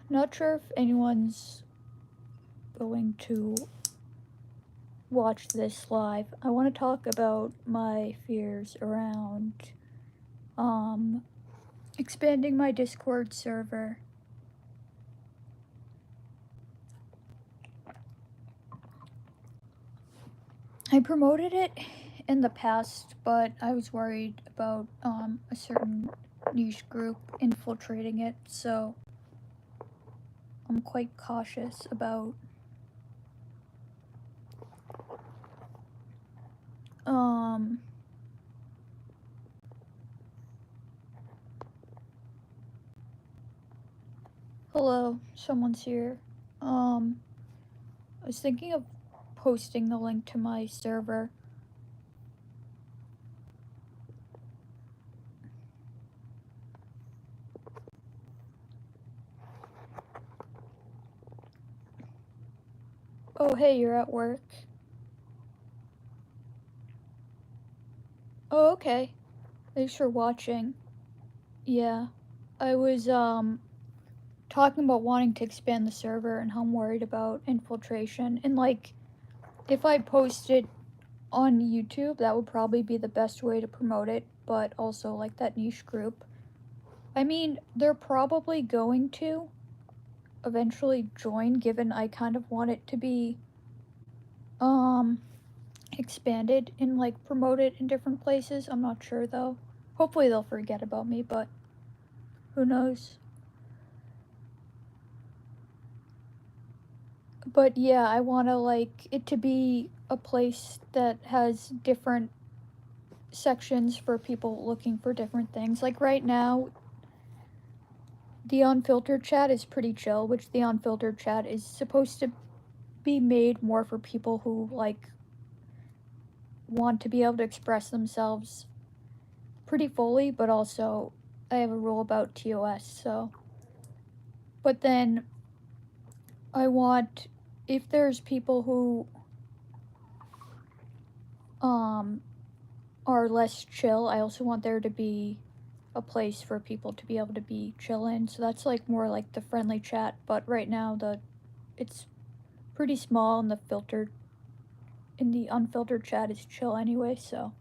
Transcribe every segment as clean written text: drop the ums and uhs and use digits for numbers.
Not sure if anyone's going to watch this live. I want to talk about my fears around expanding my Discord server. I promoted it in the past, but I was worried about a certain niche group infiltrating it, so I'm quite cautious about hello, someone's here. I was thinking of posting the link to my server. Oh, hey, you're at work. Oh, okay. Thanks for watching. Yeah. I was, talking about wanting to expand the server and how I'm worried about infiltration. And, like, if I posted on YouTube, that would probably be the best way to promote it, but also, like, that niche group. I mean, they're probably going to eventually join, given I kind of want it to be, expanded and, like, promoted in different places. I'm not sure, though. Hopefully they'll forget about me, but who knows? But yeah, I want to, like, it to be a place that has different sections for people looking for different things. Like, right now, the unfiltered chat is pretty chill, which the unfiltered chat is supposed to be made more for people who, like, want to be able to express themselves pretty fully, but also I have a rule about TOS, so. But then I want, if there's people who are less chill, I also want there to be a place for people to be able to be chill in. So that's, like, more like the friendly chat, but right now it's pretty small, and the unfiltered chat is chill anyway, so.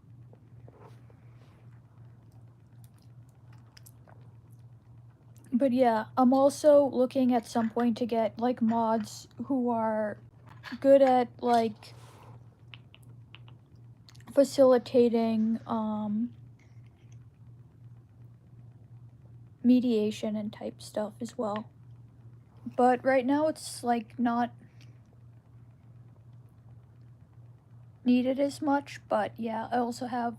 But yeah, I'm also looking at some point to get, like, mods who are good at, like, facilitating mediation and type stuff as well. But right now it's, like, not needed as much. But yeah, I also have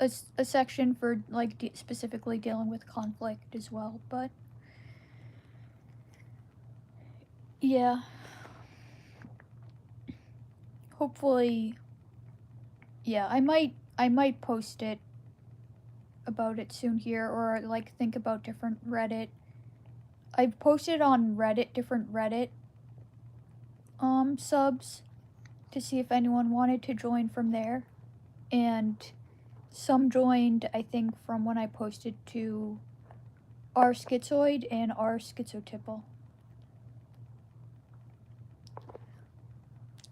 a section for, like, specifically dealing with conflict as well. But yeah, hopefully, yeah, I might post it about it soon here, or, like, think about different Reddit. I've posted on Reddit, different Reddit subs, to see if anyone wanted to join from there, and some joined, I think, from when I posted to R Schizoid and R Schizotypal.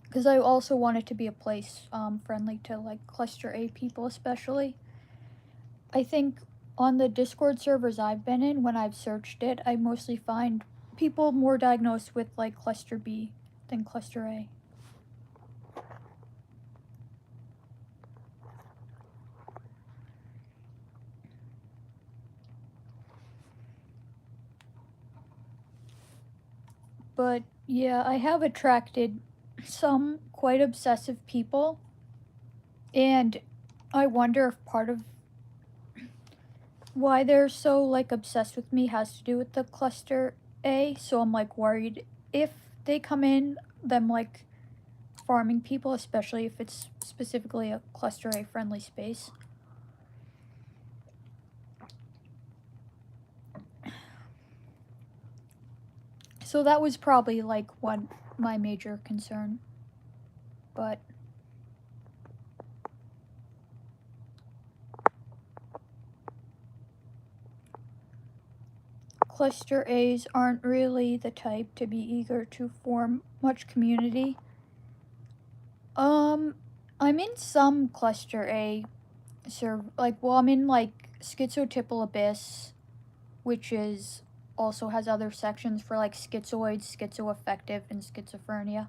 Because I also want it to be a place friendly to, like, cluster A people especially. I think on the Discord servers I've been in, when I've searched it, I mostly find people more diagnosed with, like, cluster B than cluster A. But yeah, I have attracted some quite obsessive people, and I wonder if part of why they're so, like, obsessed with me has to do with the cluster A. So I'm, like, worried if they come in, them, like, farming people, especially if it's specifically a cluster A friendly space. So that was probably, like, my major concern. But cluster A's aren't really the type to be eager to form much community. I'm in some cluster A I'm in like schizotypal abyss, which is also has other sections for like schizoid, schizoaffective, and schizophrenia.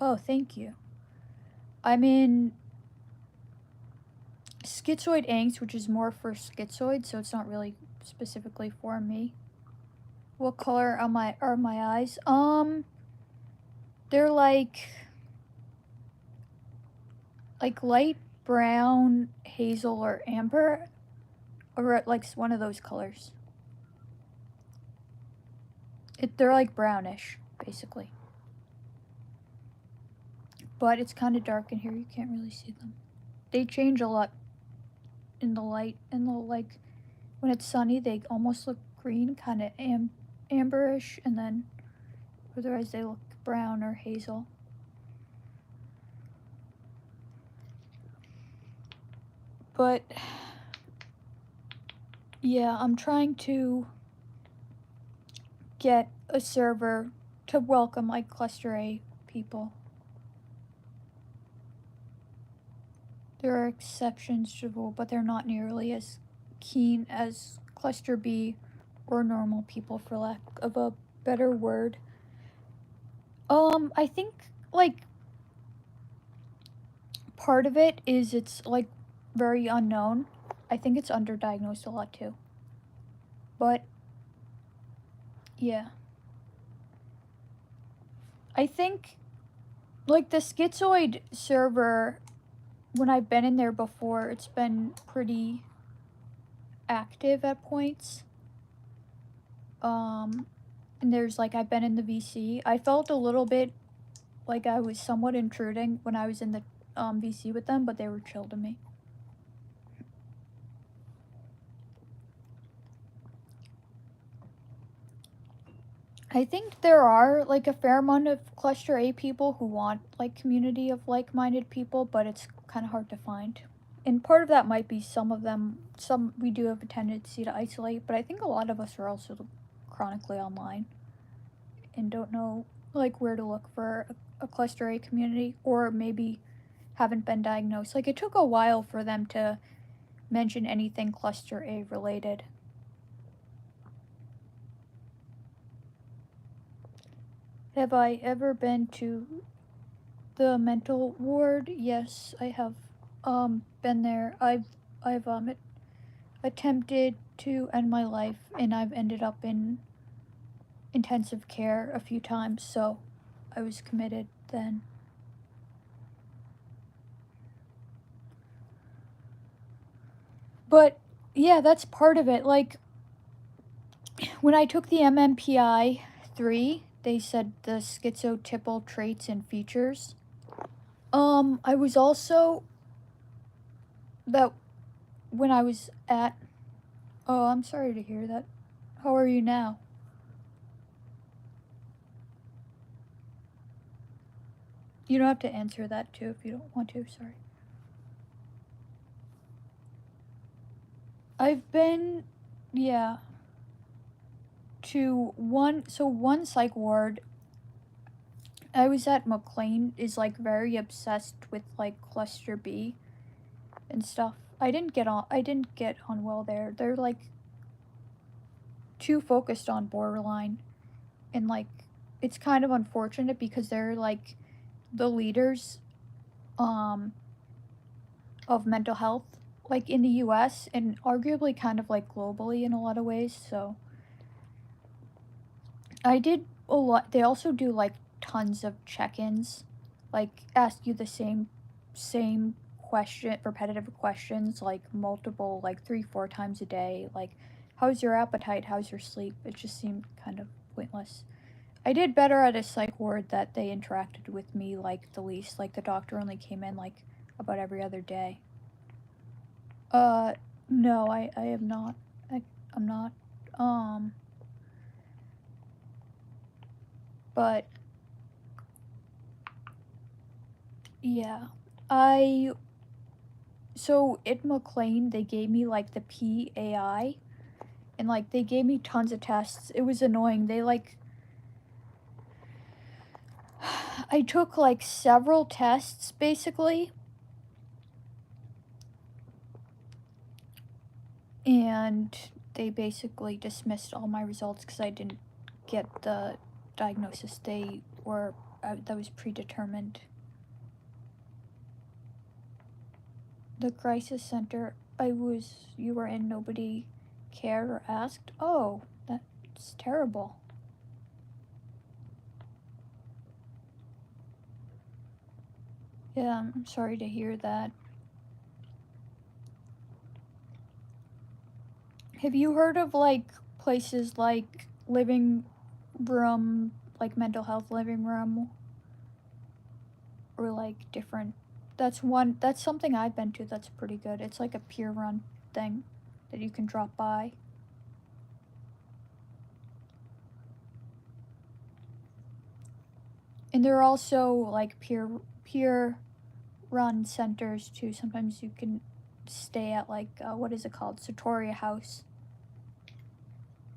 Oh, thank you. I'm in schizoid angst, which is more for schizoid, so it's not really specifically for me. What color are my eyes? They're like light brown, hazel, or amber, or like one of those colors. They're like brownish, basically. But it's kind of dark in here. You can't really see them. They change a lot in the light, and like when it's sunny, they almost look green, kind of amberish, and then otherwise they look brown or hazel. But yeah, I'm trying to get a server to welcome like cluster A people. There are exceptions to the rule, but they're not nearly as keen as cluster B or normal people, for lack of a better word. I think like part of it is it's like very unknown. I think it's underdiagnosed a lot too. But yeah. I think like the schizoid server, when I've been in there before, it's been pretty active at points. And there's like I've been in the VC. I felt a little bit like I was somewhat intruding when I was in the VC with them, but they were chill to me. I think there are like a fair amount of cluster A people who want like community of like-minded people, but it's kind of hard to find. And part of that might be some we do have a tendency to isolate, but I think a lot of us are also chronically online and don't know like where to look for a cluster A community, or maybe haven't been diagnosed. Like it took a while for them to mention anything cluster A related. Have I ever been to the mental ward? Yes, I have been there. I've attempted to end my life, and I've ended up in intensive care a few times, so I was committed then. But yeah, that's part of it. Like when I took the MMPI 3, they said the schizotypal traits and features. I was also that when I was at. Oh, I'm sorry to hear that. How are you now? You don't have to answer that too if you don't want to. Sorry. I've been, yeah, to one psych ward. I was at McLean is like very obsessed with like cluster B and stuff. I didn't get on well there. They're like too focused on borderline, and like it's kind of unfortunate because they're like the leaders of mental health like in the US and arguably kind of like globally in a lot of ways. So I did a lot. They also do like tons of check-ins, like ask you the same question, repetitive questions, like multiple, like 3-4 times a day. Like, how's your appetite? How's your sleep? It just seemed kind of pointless. I did better at a psych ward that they interacted with me like the least. Like the doctor only came in like about every other day. No, I am not. I'm not. But yeah, so at McLean they gave me like the PAI, and like they gave me tons of tests. It was annoying. They like I took like several tests basically, and they basically dismissed all my results because I didn't get the diagnosis they were that was predetermined. The crisis center you were in, nobody cared or asked. Oh, that's terrible. Yeah, I'm sorry to hear that. Have you heard of like places like living room, like mental health living room, or like different? That's something I've been to that's pretty good. It's like a peer run thing that you can drop by. And there are also like peer run centers too. Sometimes you can stay at like what is it called? Satori House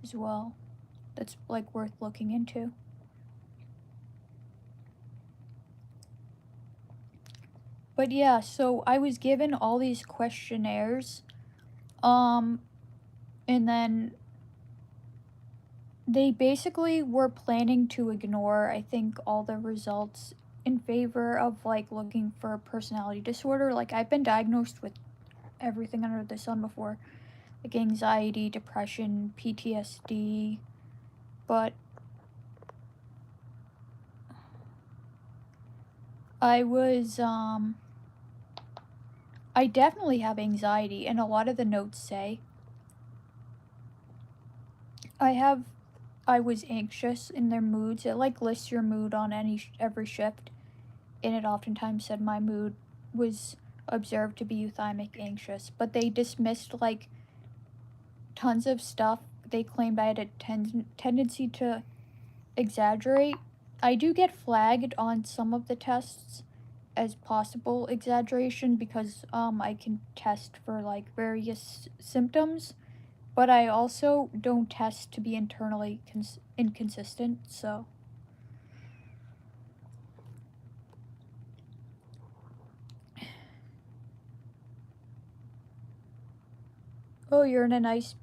as well. That's like worth looking into. But yeah, so I was given all these questionnaires, and then they basically were planning to ignore, I think, all the results in favor of like looking for a personality disorder. Like I've been diagnosed with everything under the sun before, like anxiety, depression, PTSD, but I definitely have anxiety, and a lot of the notes say I was anxious in their moods. It like lists your mood on every shift, and it oftentimes said my mood was observed to be euthymic anxious, but they dismissed like tons of stuff. They claimed I had a tendency to exaggerate. I do get flagged on some of the tests as possible exaggeration because I can test for like various symptoms, but I also don't test to be internally inconsistent. So oh, you're in a nice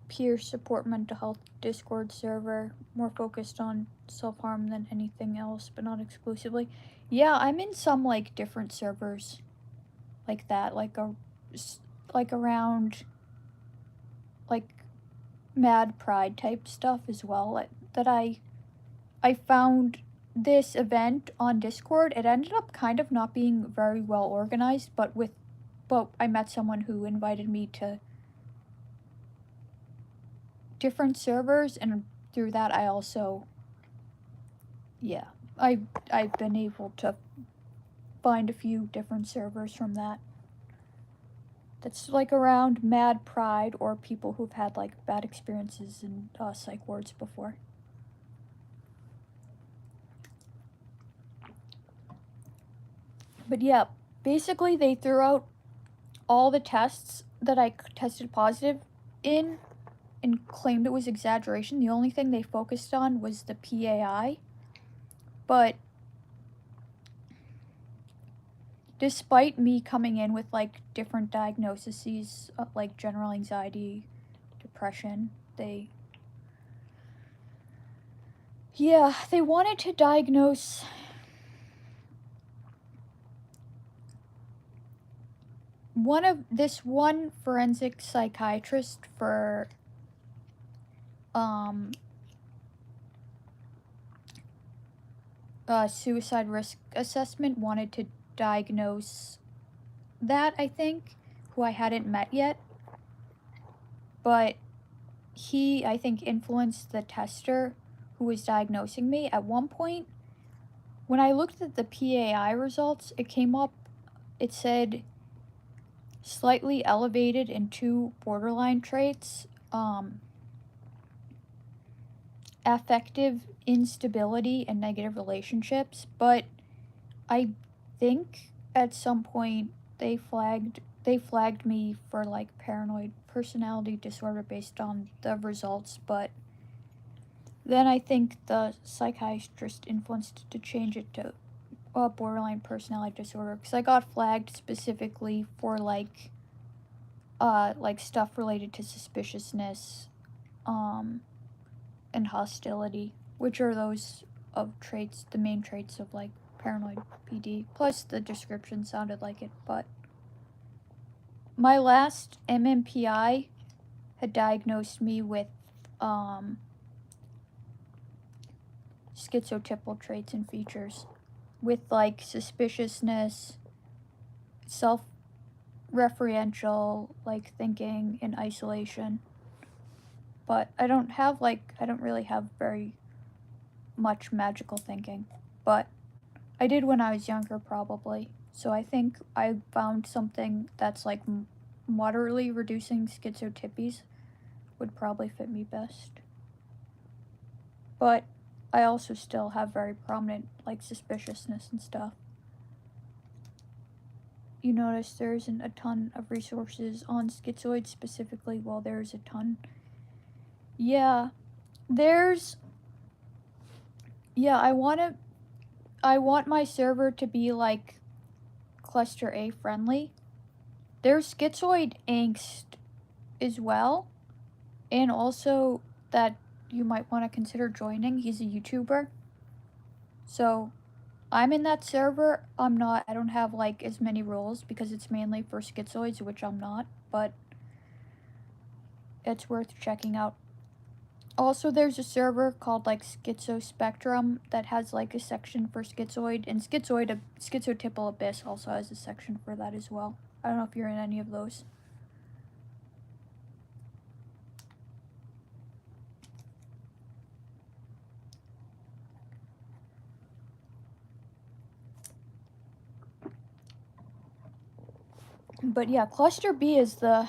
peer support mental health Discord server, more focused on self-harm than anything else, but not exclusively. Yeah, I'm in some like different servers like that, like around like Mad Pride type stuff as well. That I found this event on Discord. It ended up kind of not being very well organized, but I met someone who invited me to different servers, and through that I also, yeah, I've been able to find a few different servers from that. That's like around Mad Pride or people who've had like bad experiences in psych wards before. But yeah, basically they threw out all the tests that I tested positive in and claimed it was exaggeration. The only thing they focused on was the PAI. But despite me coming in with like different diagnoses, like general anxiety, depression, they wanted to diagnose one forensic psychiatrist for suicide risk assessment wanted to diagnose that, I think, who I hadn't met yet. But he, I think, influenced the tester who was diagnosing me. At one point, when I looked at the PAI results, it said slightly elevated in 2 borderline traits, affective instability and negative relationships, but I think at some point they flagged they flagged me for like paranoid personality disorder based on the results, but then I think the psychiatrist influenced to change it to borderline personality disorder, because I got flagged specifically for like stuff related to suspiciousness, and hostility, which are those of traits, the main traits of like paranoid PD. Plus, the description sounded like it. But my last MMPI had diagnosed me with schizotypal traits and features, with like suspiciousness, self-referential, like thinking in isolation. But I don't really have very much magical thinking, but I did when I was younger, probably. So I think I found something that's like moderately reducing schizotypies would probably fit me best. But I also still have very prominent like suspiciousness and stuff. You notice there isn't a ton of resources on schizoids specifically. Well, there's a ton. Yeah, there's. Yeah, I want my server to be like cluster A friendly. There's schizoid angst as well, and also that you might want to consider joining. He's a YouTuber. So I'm in that server. I don't have like as many rules because it's mainly for schizoids, which I'm not, but it's worth checking out. Also, there's a server called like Schizo Spectrum that has like a section for schizoid, and Schizotypal Abyss also has a section for that as well. I don't know if you're in any of those. But yeah, Cluster B is the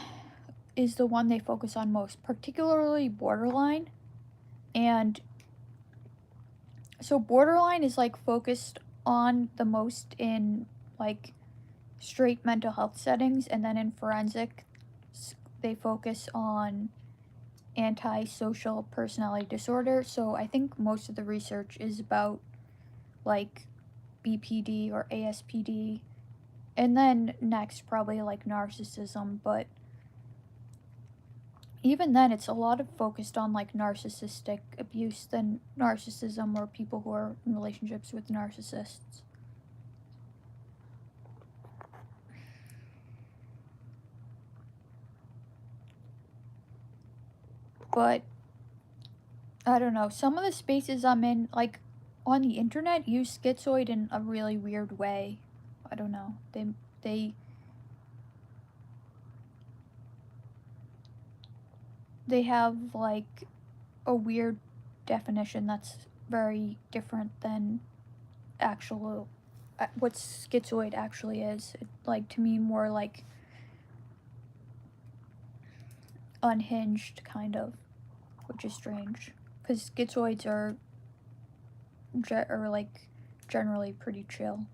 one they focus on most, particularly borderline. And so borderline is like focused on the most in like straight mental health settings, and then in forensic they focus on antisocial personality disorder. So I think most of the research is about like BPD or ASPD, and then next probably like narcissism. But even then it's a lot of focused on like narcissistic abuse than narcissism or people who are in relationships with narcissists. But I don't know, some of the spaces I'm in, like on the internet, use schizoid in a really weird way. I don't know, they have like a weird definition that's very different than actual what schizoid actually is. It, like, to me, more like unhinged kind of, which is strange because schizoids are like generally pretty chill.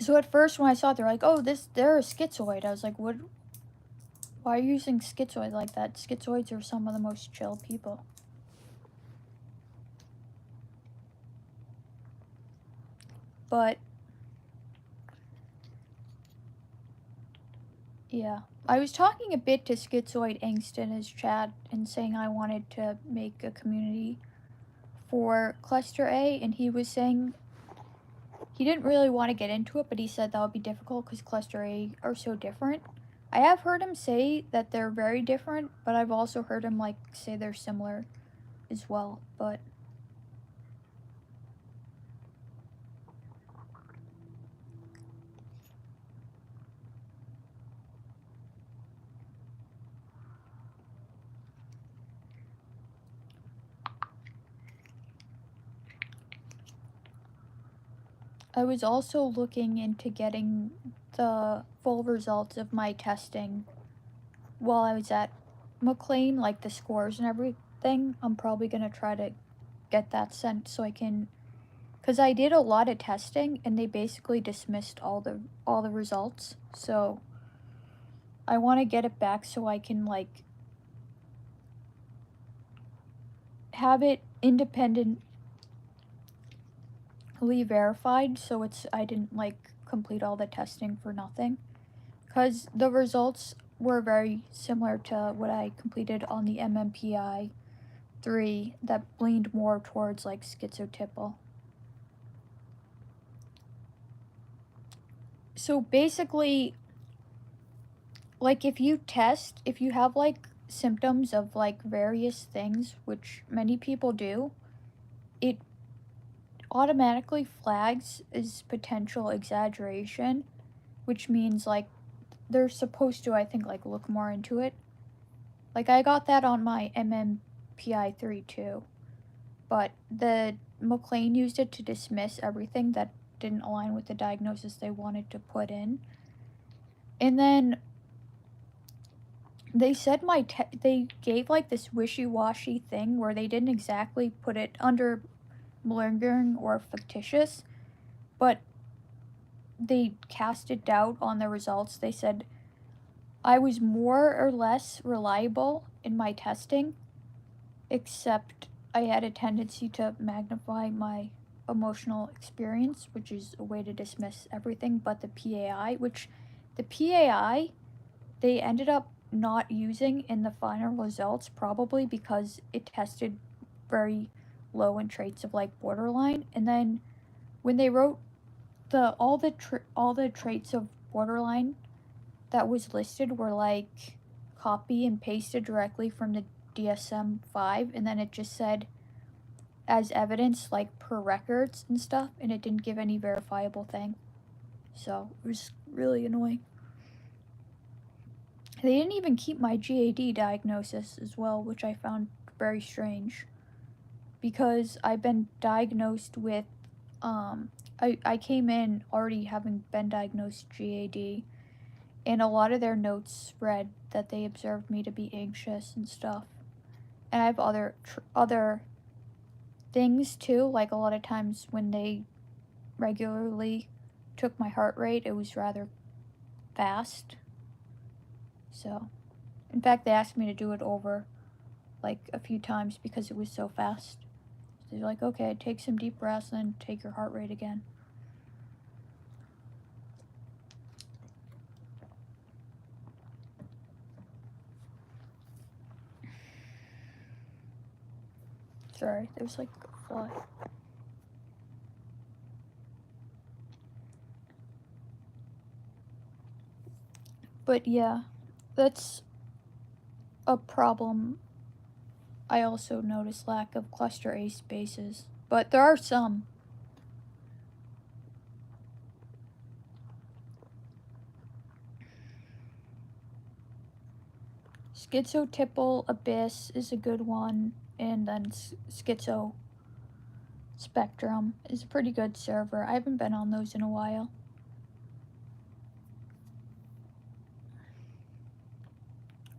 So at first when I saw it, they're like, oh, they're a schizoid. I was like, what? Why are you using schizoid like that? Schizoids are some of the most chill people. But yeah, I was talking a bit to Schizoid Angst in his chat and saying I wanted to make a community for Cluster A, and he was saying he didn't really want to get into it, but he said that would be difficult because Cluster A are so different. I have heard him say that they're very different, but I've also heard him like say they're similar as well. But I was also looking into getting the full results of my testing while I was at McLean, like the scores and everything. I'm probably gonna try to get that sent so I can, because I did a lot of testing and they basically dismissed all the results. So I want to get it back so I can like have it independently verified, so it's I didn't like complete all the testing for nothing, because the results were very similar to what I completed on the MMPI 3 that leaned more towards like schizotypal. So basically, like if you have like symptoms of like various things, which many people do, it automatically flags as potential exaggeration, which means like they're supposed to, I think, like look more into it. Like I got that on my MMPI 3 too, but the McLean used it to dismiss everything that didn't align with the diagnosis they wanted to put in. And then they said they gave like this wishy-washy thing where they didn't exactly put it under malingering or fictitious, but they casted doubt on the results. They said I was more or less reliable in my testing, except I had a tendency to magnify my emotional experience, which is a way to dismiss everything but the PAI, which the PAI they ended up not using in the final results, probably because it tested very low in traits of like borderline. And then when they wrote all the traits of borderline that was listed were like copy and pasted directly from the DSM-5, and then it just said as evidence like per records and stuff, and it didn't give any verifiable thing. So it was really annoying. They didn't even keep my GAD diagnosis as well, which I found very strange, because I've been diagnosed with I came in already having been diagnosed GAD, and a lot of their notes read that they observed me to be anxious and stuff. And I have other things too, like a lot of times when they regularly took my heart rate, it was rather fast. So, in fact, they asked me to do it over like a few times because it was so fast. So they're like, okay, take some deep breaths and then take your heart rate again. Sorry, there's like a fly. But yeah, that's a problem. I also notice lack of cluster A spaces, but there are some. Schizotypal abyss is a good one, and then schizo spectrum is a pretty good server. I haven't been on those in a while.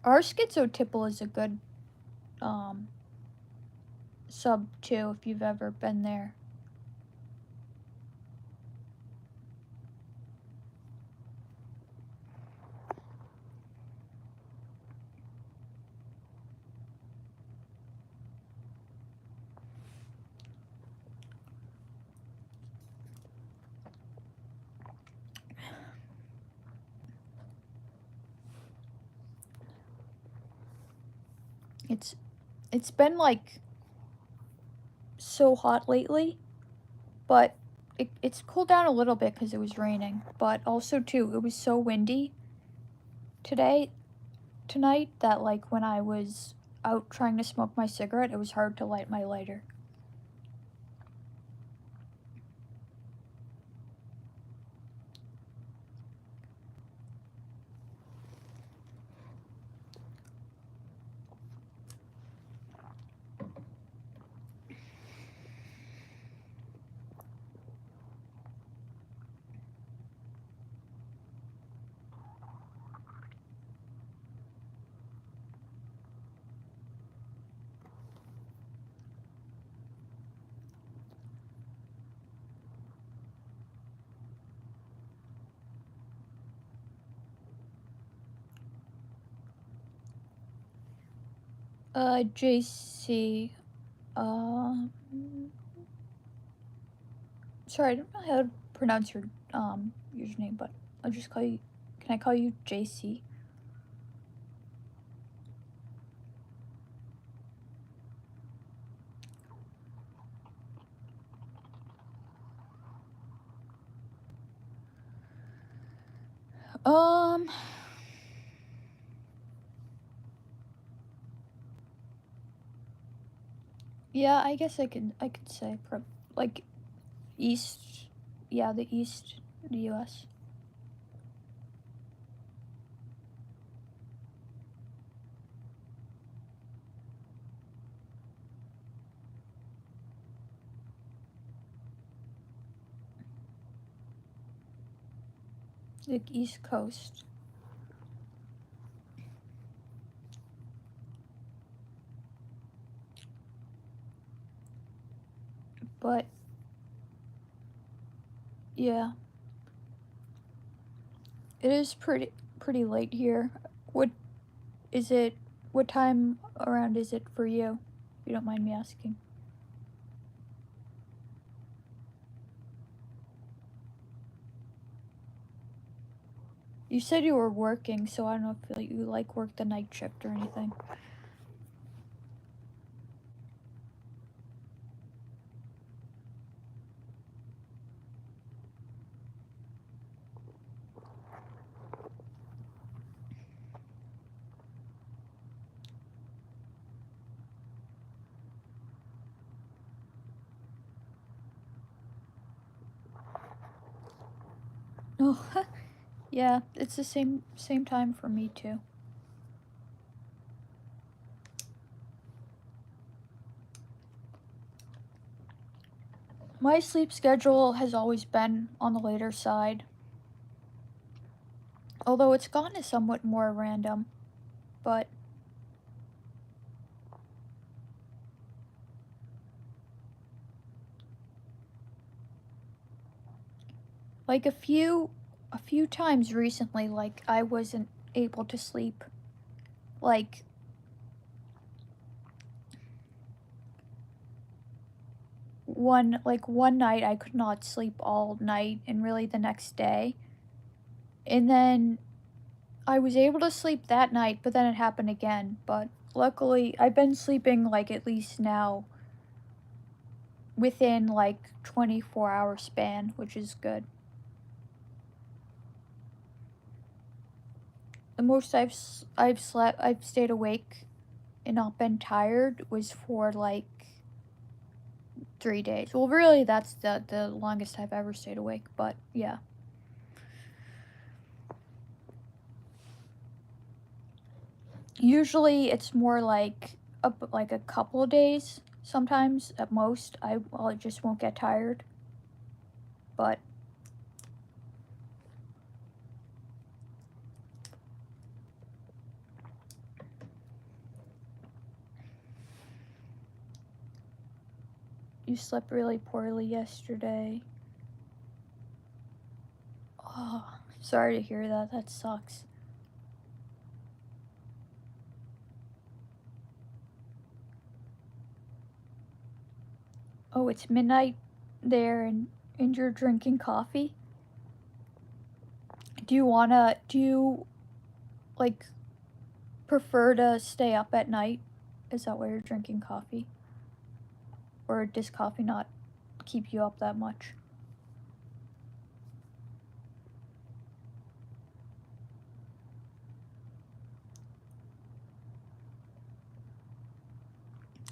Our schizotypal is a good sub too, if you've ever been there. It's been like so hot lately, but it's cooled down a little bit because it was raining. But also too, it was so windy tonight that like when I was out trying to smoke my cigarette, it was hard to light my lighter. JC. Sorry, I don't know how to pronounce your username, but I'll just call you. Can I call you JC? Um. Yeah, I guess I could say like east. Yeah, the east, the U.S. The East Coast. But yeah, it is pretty late here. What is it? What time around is it for you? If you don't mind me asking. You said you were working, so I don't know if you like work the night shift or anything. Oh, yeah, it's the same time for me too. My sleep schedule has always been on the later side, although it's gone is somewhat more random, but like a few times recently, like I wasn't able to sleep. Like one night I could not sleep all night, and really the next day. And then I was able to sleep that night, but then it happened again. But luckily, I've been sleeping like at least now within like 24-hour span, which is good. The most I've stayed awake and not been tired was for like 3 days. Well, really, that's the longest I've ever stayed awake. But yeah, usually it's more like a couple of days. Sometimes at most, I just won't get tired. But you slept really poorly yesterday. Oh, sorry to hear that. That sucks. Oh, it's midnight there and you're drinking coffee? Do you like prefer to stay up at night? Is that why you're drinking coffee? Or does coffee not keep you up that much?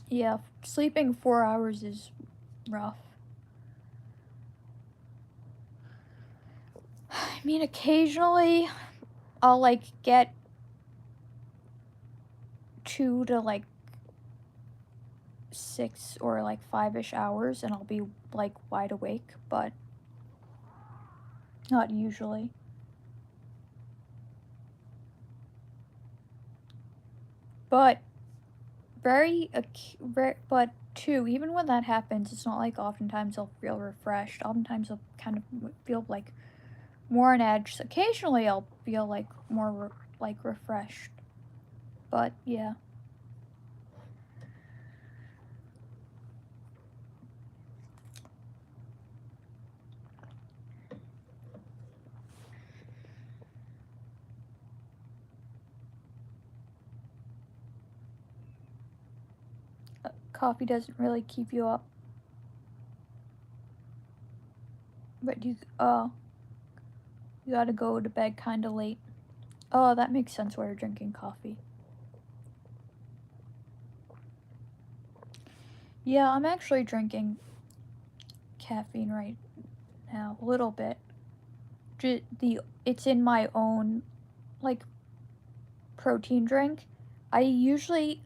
Yeah, sleeping 4 hours is rough. I mean, occasionally I'll like get 2 to 6 or like 5-ish hours and I'll be like wide awake, but not usually. But but too, even when that happens, it's not like oftentimes I'll feel refreshed. Oftentimes I'll kind of feel like more on edge. So occasionally I'll feel like more like refreshed. But yeah. coffee doesn't really keep you up. But you gotta go to bed kinda late. Oh, that makes sense why you're drinking coffee. Yeah, I'm actually drinking caffeine right now, a little bit. It's in my own, like, protein drink. I usually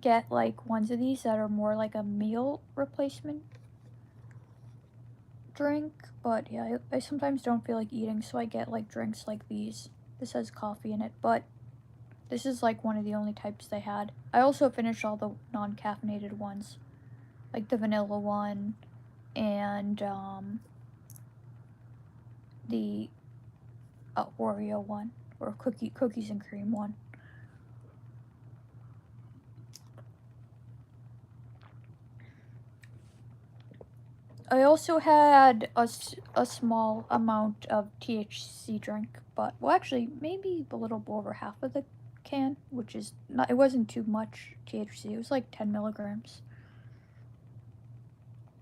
get, like, ones of these that are more like a meal replacement drink, but yeah, I sometimes don't feel like eating, so I get, like, drinks like these. This has coffee in it, but this is, like, one of the only types they had. I also finished all the non-caffeinated ones, like the vanilla one and, the Oreo one, or cookies and cream one. I also had a small amount of THC drink, but, well, actually, maybe a little over half of the can, which is not, it wasn't too much THC, it was like 10 milligrams.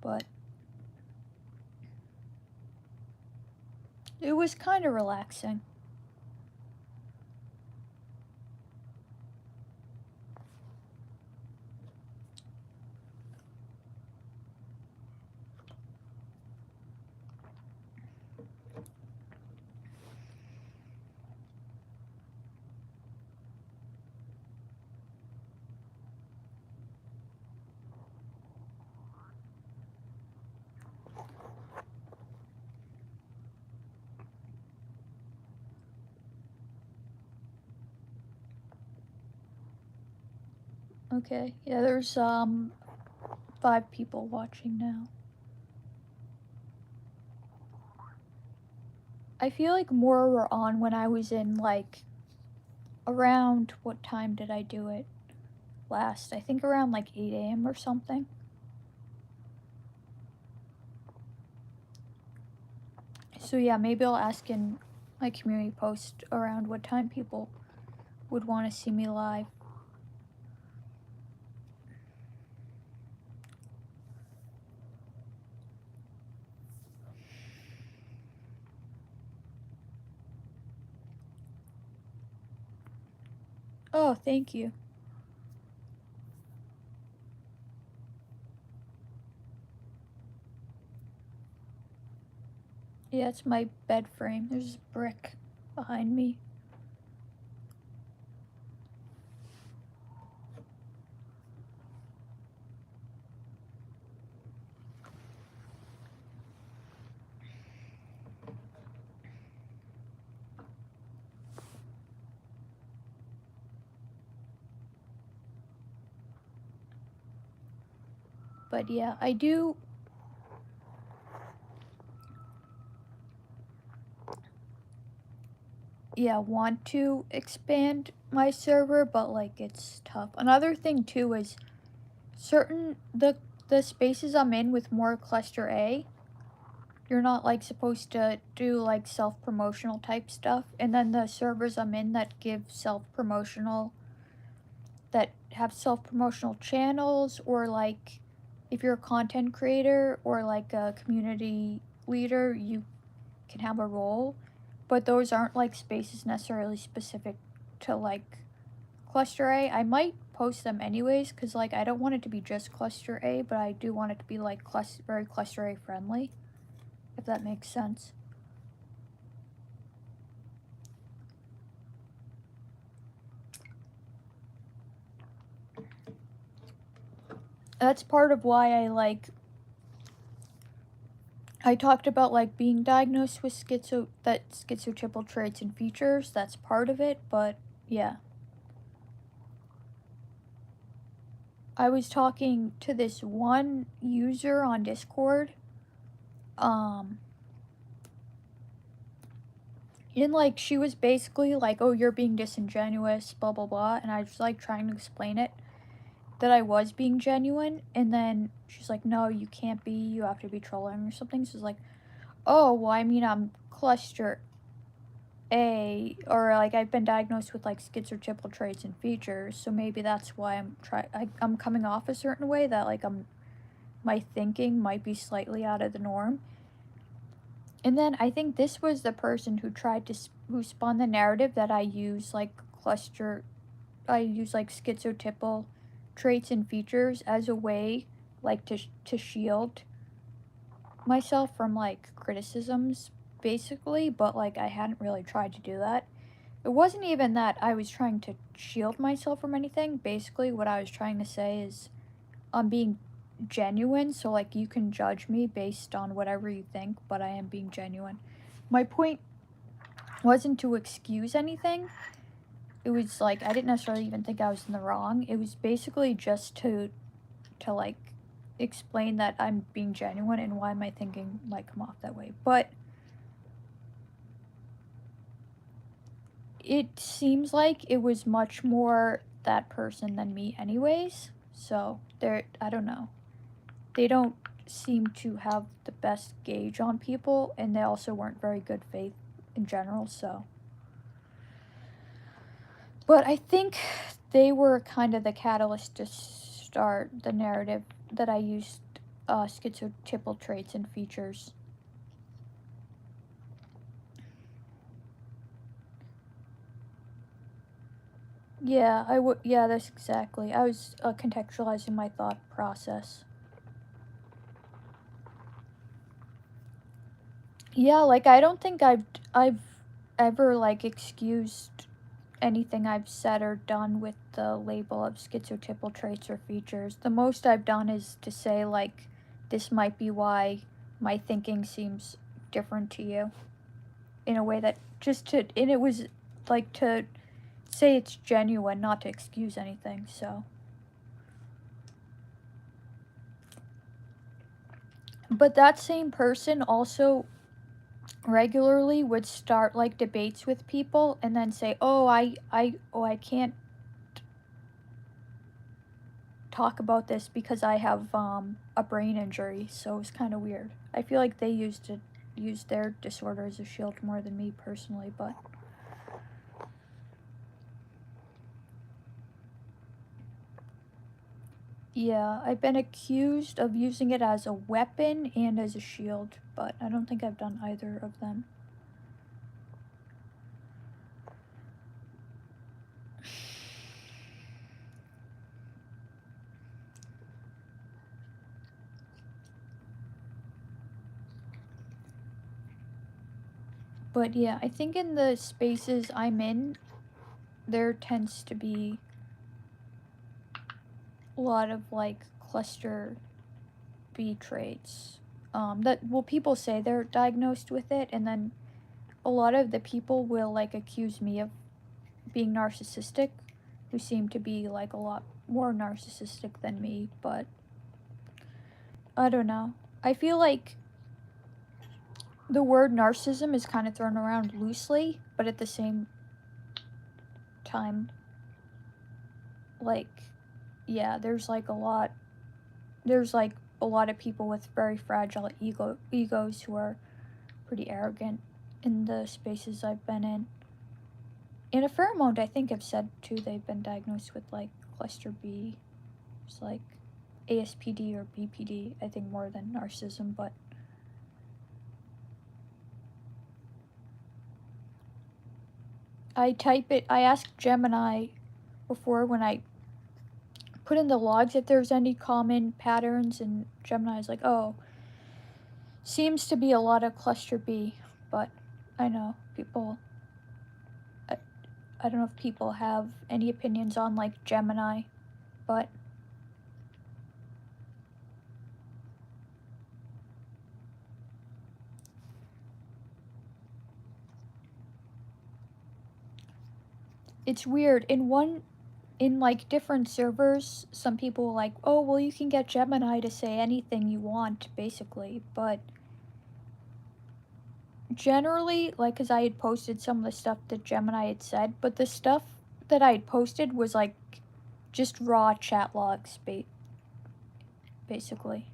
But it was kind of relaxing. Okay, yeah, there's 5 people watching now. I feel like more were on when I was in, like, around, what time did I do it last? I think around like 8 a.m. or something. So yeah, maybe I'll ask in my community post around what time people would want to see me live. Oh, thank you. Yeah, it's my bed frame. There's a brick behind me. But yeah, I do. Yeah, want to expand my server, but like it's tough. Another thing too is certain the spaces I'm in with more cluster A, you're not like supposed to do like self-promotional type stuff, and then the servers I'm in that give self-promotional, that have self-promotional channels, or like if you're a content creator or like a community leader, you can have a role, but those aren't like spaces necessarily specific to like cluster A. I might post them anyways because like I don't want it to be just cluster A, but I do want it to be like very cluster A friendly, if that makes sense. That's part of why I talked about like being diagnosed with schizotypal traits and features. That's part of it, but yeah. I was talking to this one user on Discord, and like she was basically like, "Oh, you're being disingenuous, blah blah blah," and I was like trying to explain it that I was being genuine, and then she's like, "No, you can't be. You have to be trolling or something." So it's like, "Oh, well, I mean, I'm cluster or like I've been diagnosed with like schizotypal traits and features, so maybe that's why I'm coming off a certain way, that like my thinking might be slightly out of the norm. And then I think this was the person who who spun the narrative that I use like schizotypal traits and features as a way like to shield myself from like criticisms basically, but like I hadn't really tried to do that. It wasn't even that I was trying to shield myself from anything. Basically what I was trying to say is I'm being genuine, so like you can judge me based on whatever you think, but I am being genuine. My point wasn't to excuse anything. It was like I didn't necessarily even think I was in the wrong. It was basically just to like explain that I'm being genuine and why my thinking might come off that way. But it seems like it was much more that person than me anyways. So I don't know. They don't seem to have the best gauge on people, and they also weren't very good faith in general, so. But I think they were kind of the catalyst to start the narrative that I used schizotypal traits and features. Yeah, that's exactly. I was contextualizing my thought process. Yeah, like I don't think I've ever like excused anything I've said or done with the label of schizotypal traits or features. The most I've done is to say like this might be why my thinking seems different to you, in a way that and it was like to say it's genuine, not to excuse anything. So, but that same person also regularly would start like debates with people and then say, I can't talk about this because I have a brain injury." So it's kind of weird. I feel like they used their disorder as a shield more than me personally, but yeah, I've been accused of using it as a weapon and as a shield, but I don't think I've done either of them. But yeah, I think in the spaces I'm in, there tends to be a lot of like cluster B traits. People say they're diagnosed with it, and then a lot of the people will like accuse me of being narcissistic, who seem to be like a lot more narcissistic than me, but I don't know. I feel like the word narcissism is kind of thrown around loosely, but at the same time, like, yeah, there's like a lot of people with very fragile egos who are pretty arrogant in the spaces I've been in. In a fair amount, I think I've said too, they've been diagnosed with like cluster B. It's like ASPD or BPD, I think more than narcissism, but I asked Gemini before when I put in the logs if there's any common patterns, and Gemini's like, oh, seems to be a lot of cluster B, but I know people, I don't know if people have any opinions on like Gemini, but it's weird. In like different servers, some people like, oh, well, you can get Gemini to say anything you want, basically, but generally, like, because I had posted some of the stuff that Gemini had said, but the stuff that I had posted was like just raw chat logs, basically.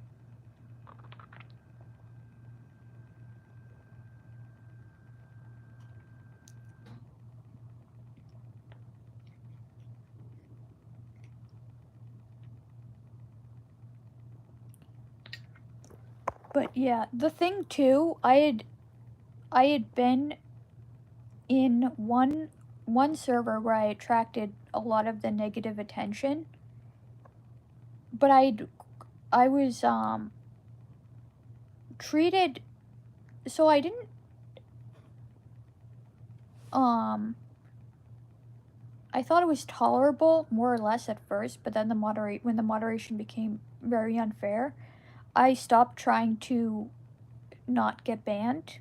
But yeah, the thing too, I had been in one server where I attracted a lot of the negative attention, but I was treated, so I didn't um I thought it was tolerable more or less at first, but then when the moderation became very unfair, I stopped trying to not get banned.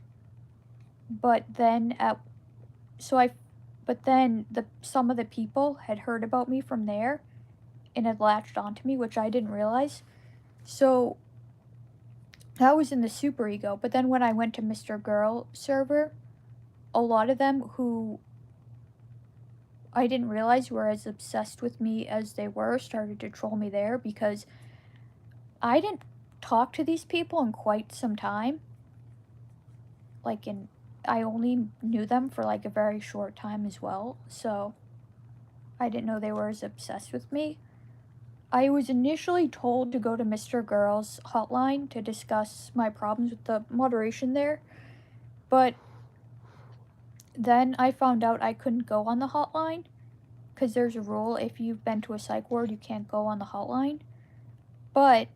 But then at so I but then some of the people had heard about me from there and had latched onto me, which I didn't realize. So that was in the super ego. But then when I went to Mr. Girl server, a lot of them who I didn't realize were as obsessed with me as they were started to troll me there because I didn't talk to these people in quite some time. I only knew them for like a very short time as well, so I didn't know they were as obsessed with me. I was initially told to go to Mr. Girl's hotline to discuss my problems with the moderation there, but then I found out I couldn't go on the hotline because there's a rule if you've been to a psych ward, you can't go on the hotline. But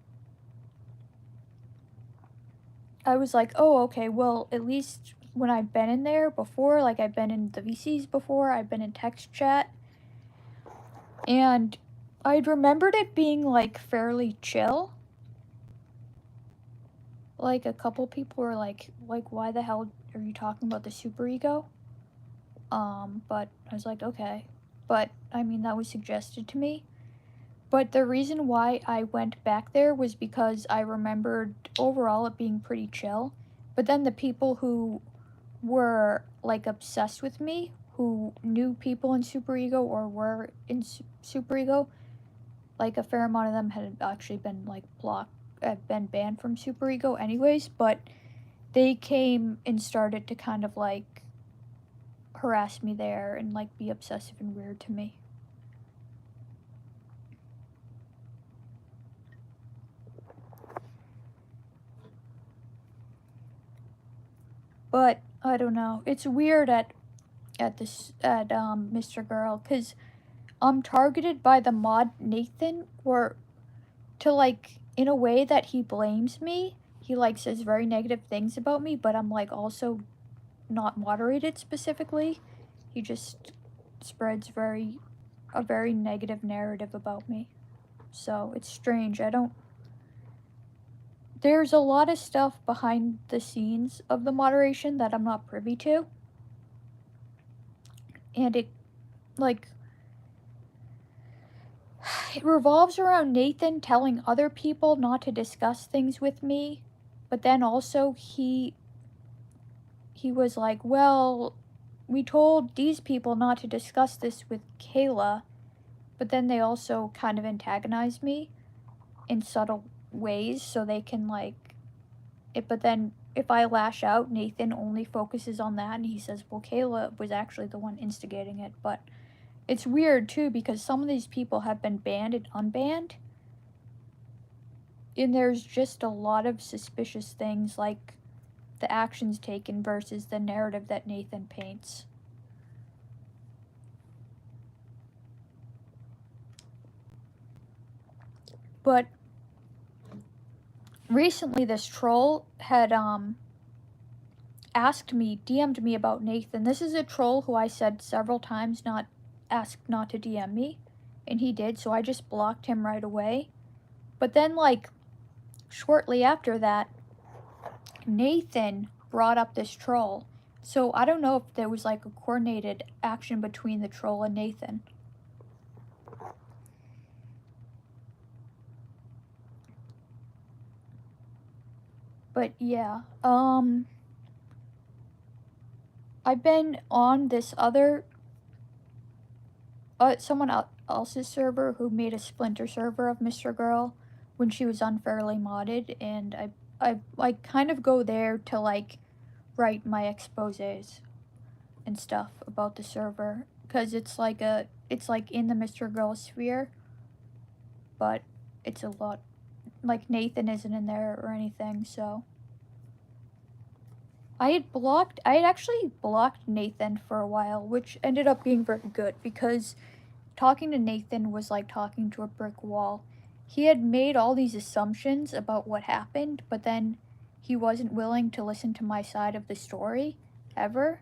I was like, oh, okay, well, at least when I've been in there before, like I've been in the VCs before, I've been in text chat, and I'd remembered it being like fairly chill. Like a couple people were like, why the hell are you talking about the super ego? But I was like, okay. But I mean, that was suggested to me. But the reason why I went back there was because I remembered overall it being pretty chill. But then the people who were like obsessed with me, who knew people in super ego or were in super ego, like a fair amount of them had actually been like had been banned from super ego anyways, but they came and started to kind of like harass me there and like be obsessive and weird to me. But I don't know. It's weird at Mr. Girl cuz I'm targeted by the mod Nathan or to like in a way that he blames me. He like says very negative things about me, but I'm like also not moderated specifically. He just spreads a very negative narrative about me. So it's strange. There's a lot of stuff behind the scenes of the moderation that I'm not privy to. And it like it revolves around Nathan telling other people not to discuss things with me, but then also he was like, well, we told these people not to discuss this with Kayla, but then they also kind of antagonize me in subtle ways so they can like it. But then if I lash out, Nathan only focuses on that and he says, well, Kayla was actually the one instigating it. But it's weird too because some of these people have been banned and unbanned, and there's just a lot of suspicious things like the actions taken versus the narrative that Nathan paints. But recently this troll had DM'd me about Nathan. This is a troll who I said several times asked not to DM me, and he did, so I just blocked him right away. But then like shortly after that, Nathan brought up this troll. So I don't know if there was like a coordinated action between the troll and Nathan. But yeah, I've been on this other someone else's server who made a splinter server of Mr. Girl when she was unfairly modded, and I kind of go there to like write my exposés and stuff about the server because it's like in the Mr. Girl sphere, but it's a lot like Nathan isn't in there or anything, so I had actually blocked Nathan for a while, which ended up being very good because talking to Nathan was like talking to a brick wall. He had made all these assumptions about what happened, but then he wasn't willing to listen to my side of the story ever.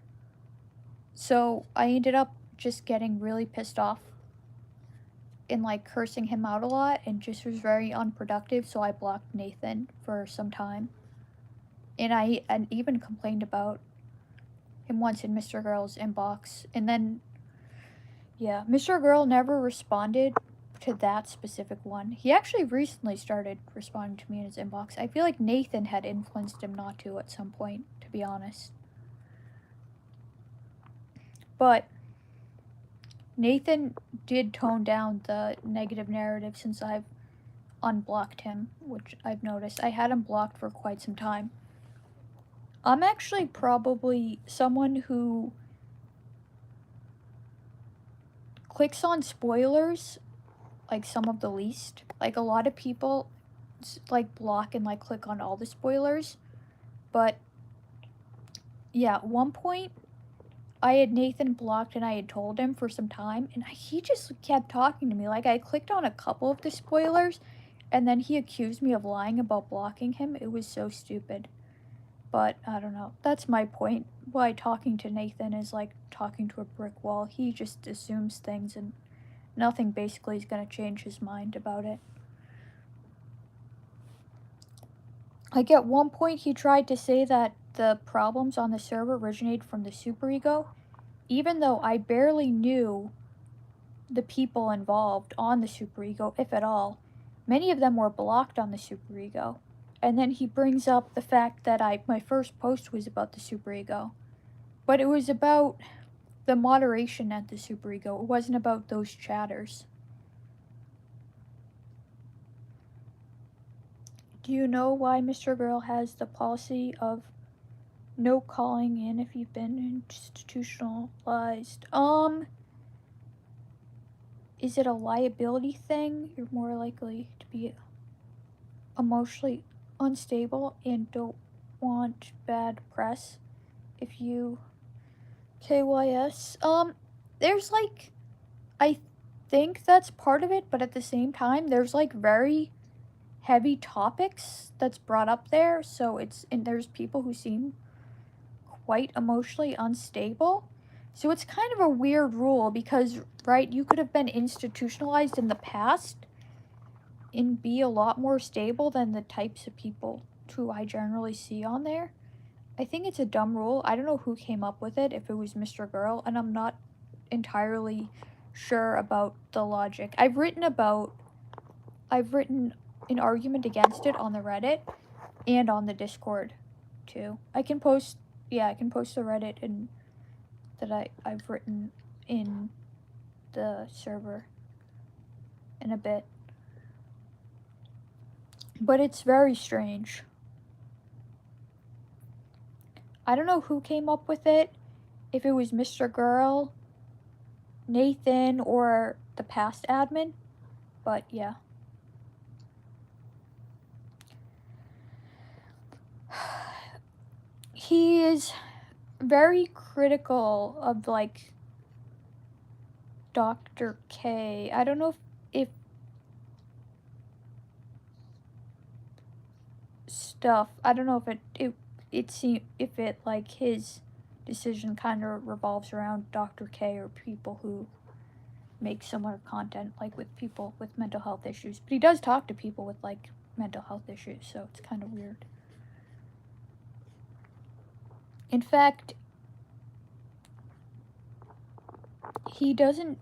So I ended up just getting really pissed off and like cursing him out a lot and just was very unproductive. So I blocked Nathan for some time. And I even complained about him once in Mr. Girl's inbox. And then, yeah, Mr. Girl never responded to that specific one. He actually recently started responding to me in his inbox. I feel like Nathan had influenced him not to at some point, to be honest. But Nathan did tone down the negative narrative since I've unblocked him, which I've noticed. I had him blocked for quite some time. I'm actually probably someone who clicks on spoilers like some of the least. Like a lot of people like block and like click on all the spoilers. But yeah, at one point I had Nathan blocked and I had told him for some time and he just kept talking to me. Like I clicked on a couple of the spoilers and then he accused me of lying about blocking him. It was so stupid. But I don't know. That's my point. Why talking to Nathan is like talking to a brick wall. He just assumes things and nothing basically is going to change his mind about it. Like at one point he tried to say that the problems on the server originated from the superego, even though I barely knew the people involved on the superego, if at all. Many of them were blocked on the superego. And then he brings up the fact that my first post was about the superego. But it was about the moderation at the superego. It wasn't about those chatters. Do you know why Mr. Girl has the policy of no calling in if you've been institutionalized? Is it a liability thing? You're more likely to be emotionally unstable and don't want bad press if you KYS. There's like, I think that's part of it, but at the same time, there's like very heavy topics that's brought up there, so and there's people who seem quite emotionally unstable. So it's kind of a weird rule because, right, you could have been institutionalized in the past and be a lot more stable than the types of people who I generally see on there. I think it's a dumb rule. I don't know who came up with it, if it was Mr. Girl, and I'm not entirely sure about the logic. I've written an argument against it on the Reddit and on the Discord too. I can post the Reddit and that I've written in the server in a bit. But it's very strange. I don't know who came up with it, if it was Mr. Girl, Nathan, or the past admin, but yeah. He is very critical of like Dr. K. I don't know if stuff. I don't know if it seemed if it like his decision kind of revolves around Dr. K or people who make similar content, like with people with mental health issues. But he does talk to people with like mental health issues, so it's kind of weird. In fact, he doesn't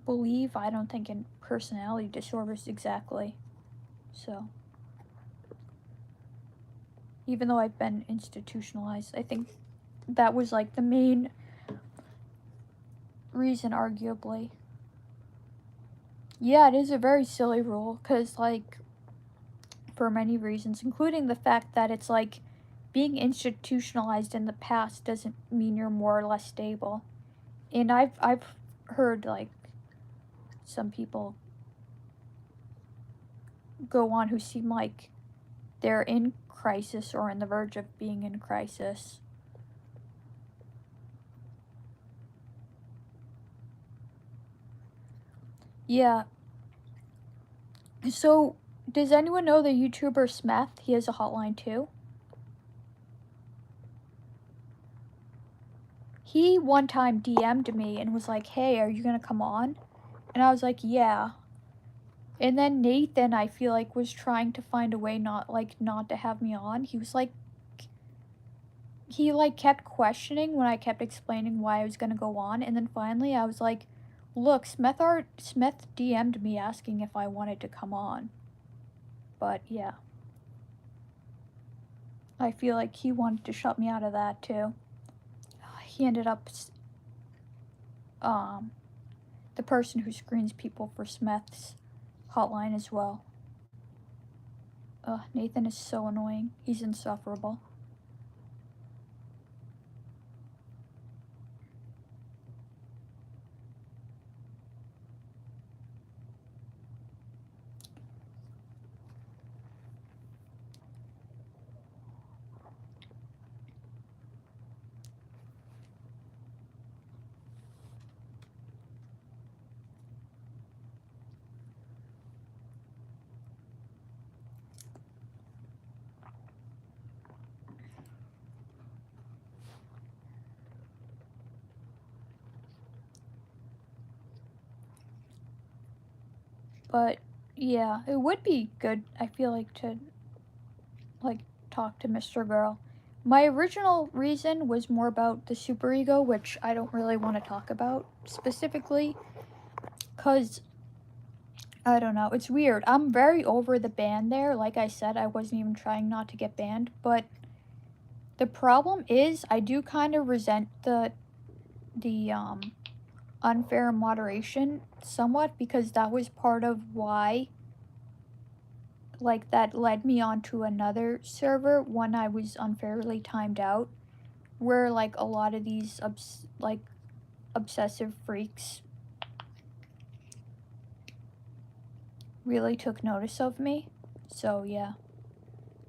believe, I don't think, in personality disorders exactly. So, even though I've been institutionalized, I think that was like the main reason, arguably. Yeah, it is a very silly rule, because, like, for many reasons, including the fact that it's like being institutionalized in the past doesn't mean you're more or less stable. And I've heard like some people go on who seem like they're in crisis or on the verge of being in crisis. Yeah. So, does anyone know the YouTuber Smeth? He has a hotline too. He one time DM'd me and was like, "Hey, are you gonna come on?" And I was like, "Yeah." And then Nathan, I feel like, was trying to find a way not to have me on. He was like, he like kept questioning when I kept explaining why I was gonna go on, and then finally I was like, "Look, Smith DM'd me asking if I wanted to come on." But yeah, I feel like he wanted to shut me out of that too. He ended up, the person who screens people for Smith's hotline as well. Nathan is so annoying. He's insufferable. But yeah, it would be good, I feel like, to like talk to Mr. Girl. My original reason was more about the superego, which I don't really want to talk about specifically, cuz I don't know, it's weird. I'm very over the ban there. Like I said, I wasn't even trying not to get banned, but the problem is I do kind of resent the unfair moderation somewhat, because that was part of why, like, that led me onto another server when I was unfairly timed out, where like a lot of these obsessive freaks really took notice of me. So yeah,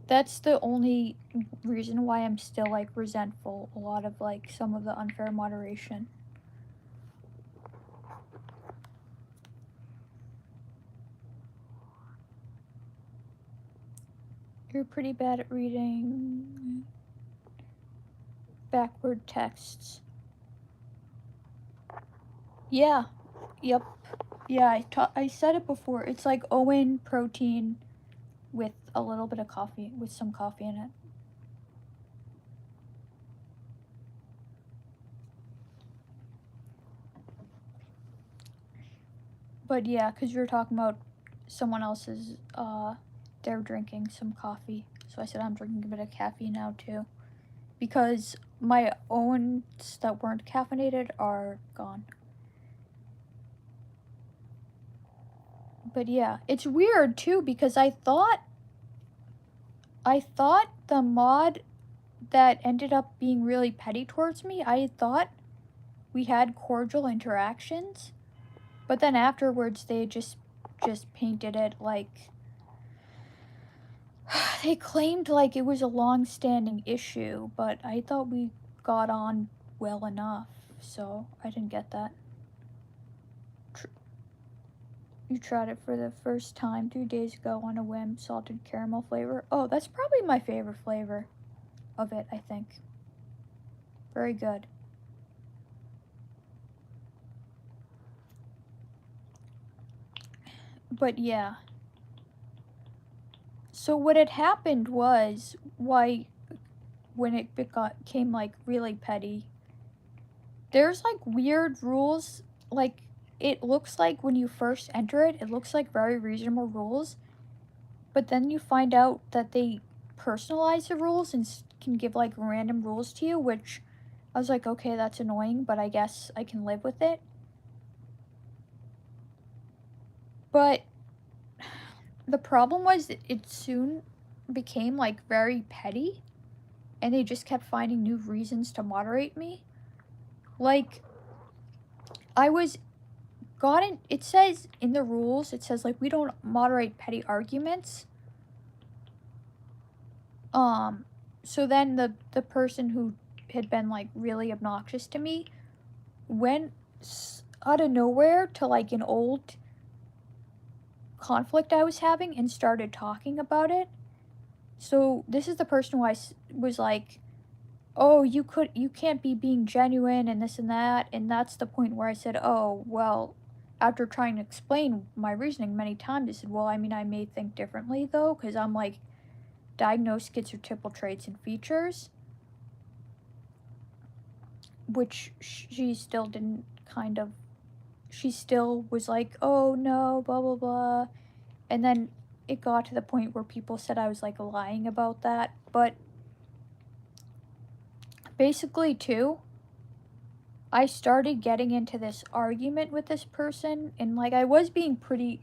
that's the only reason why I'm still like resentful a lot of like some of the unfair moderation. You're pretty bad at reading backward texts. Yeah. Yep. Yeah, I said it before. It's like Owen protein with a little bit of coffee, with some coffee in it. But yeah, because you were talking about someone else's, they're drinking some coffee. So I said I'm drinking a bit of caffeine now too. Because my own that weren't caffeinated are gone. But yeah, it's weird too, because I thought the mod that ended up being really petty towards me, I thought we had cordial interactions, but then afterwards they just painted it like they claimed like it was a long-standing issue, but I thought we got on well enough, so I didn't get that. You tried it for the first time 2 days ago on a whim, salted caramel flavor. Oh, that's probably my favorite flavor of it, I think. Very good. But yeah. So what had happened was, why, when it became like really petty, there's like weird rules. Like, it looks like when you first enter it, it looks like very reasonable rules, but then you find out that they personalize the rules and can give like random rules to you, which I was like, okay, that's annoying, but I guess I can live with it. But the problem was it soon became like very petty, and they just kept finding new reasons to moderate me. Like, I was gotten, it says in the rules, it says like we don't moderate petty arguments. So then the person who had been like really obnoxious to me went out of nowhere to like an old conflict I was having and started talking about it. So this is the person who was like, "Oh, you can't be being genuine and this and that." And that's the point where I said, "Oh, well, after trying to explain my reasoning many times, I said, "Well, I mean, I may think differently though, cuz I'm like diagnosed schizotypal traits and features," which she still didn't kind of she still was like, "Oh, no, blah blah blah." And then it got to the point where people said I was like lying about that, but basically too, I started getting into this argument with this person, and like I was being pretty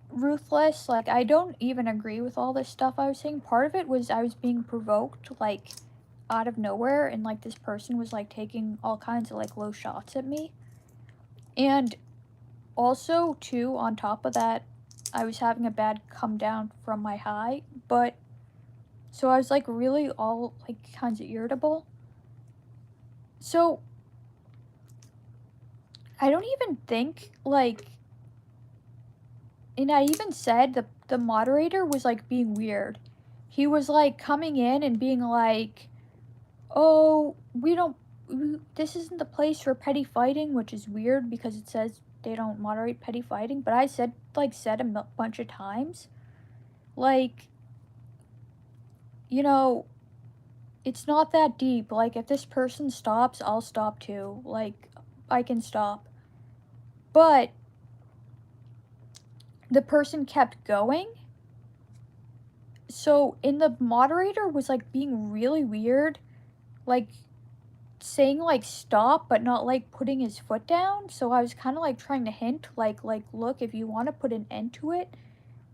ruthless. Like I don't even agree with all this stuff I was saying. Part of it was I was being provoked like out of nowhere, and like this person was like taking all kinds of like low shots at me. And also too, on top of that, I was having a bad come down from my high, but so I was like really all like kinds of irritable. So I don't even think like, and I even said the moderator was like being weird. He was like coming in and being like, "Oh, this isn't the place for petty fighting," which is weird because it says they don't moderate petty fighting. But I said a bunch of times, like, you know, it's not that deep. Like, if this person stops, I'll stop too. Like, I can stop. But the person kept going. So, and the moderator was like being really weird, like saying like stop, but not like putting his foot down. So I was kind of like trying to hint, like look, if you want to put an end to it,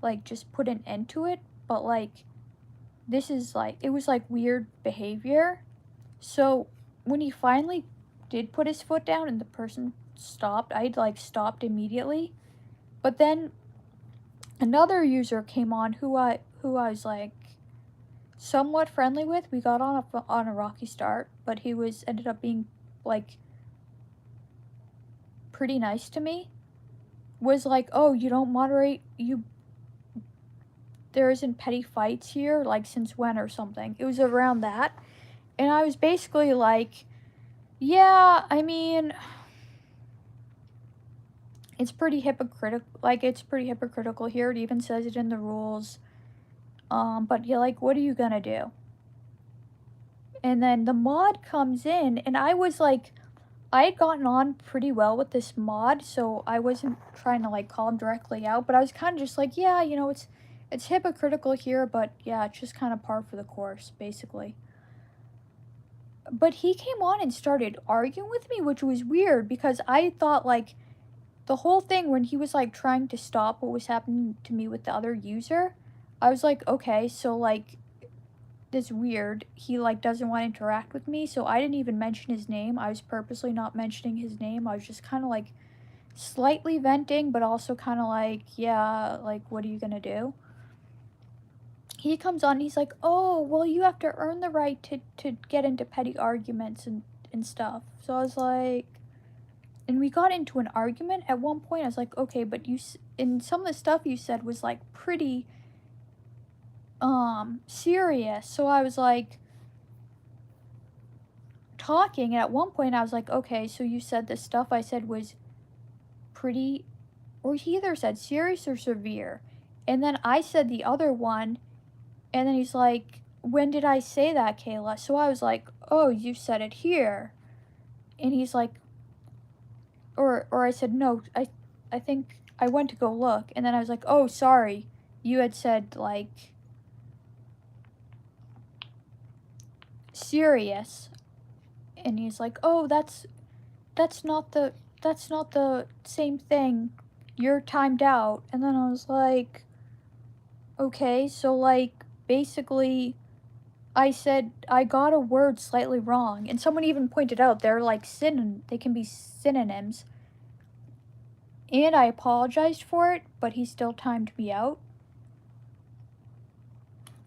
like just put an end to it. But like this is like it was like weird behavior. So when he finally did put his foot down and the person stopped, I like stopped immediately. But then another user came on who I was like somewhat friendly with. We got on a rocky start, but he was ended up being like pretty nice to me. Was like, "Oh, you don't moderate, you there isn't petty fights here, like since when or something." It was around that. And I was basically like, "Yeah, I mean, it's pretty hypocritical here. It even says it in the rules. But you're like, what are you gonna do?" And then the mod comes in, and I was like, I had gotten on pretty well with this mod, so I wasn't trying to like call him directly out, but I was kind of just like, yeah, it's hypocritical here, but yeah, it's just kind of par for the course, basically. But he came on and started arguing with me, which was weird because I thought like the whole thing when he was like trying to stop what was happening to me with the other user, I was like, okay, so like this weird. He like doesn't want to interact with me, so I didn't even mention his name. I was purposely not mentioning his name. I was just kind of like slightly venting, but also kind of like, yeah, like what are you gonna do? He comes on. He's like, oh, well, you have to earn the right to get into petty arguments and stuff. So I was like, and we got into an argument at one point. I was like, okay, but and some of the stuff you said was like pretty serious. So I was like talking, and at one point I was like, okay, so you said the stuff I said was pretty, or he either said serious or severe. And then I said the other one, and then he's like, when did I say that, Kayla? So I was like, oh, you said it here. And he's like, or I said, no, I think I went to go look. And then I was like, oh, sorry, you had said like serious. And he's like, oh, that's not the same thing. You're timed out. And then I was like, okay, so like basically I said I got a word slightly wrong, and someone even pointed out they're like they can be synonyms. And I apologized for it, but he still timed me out.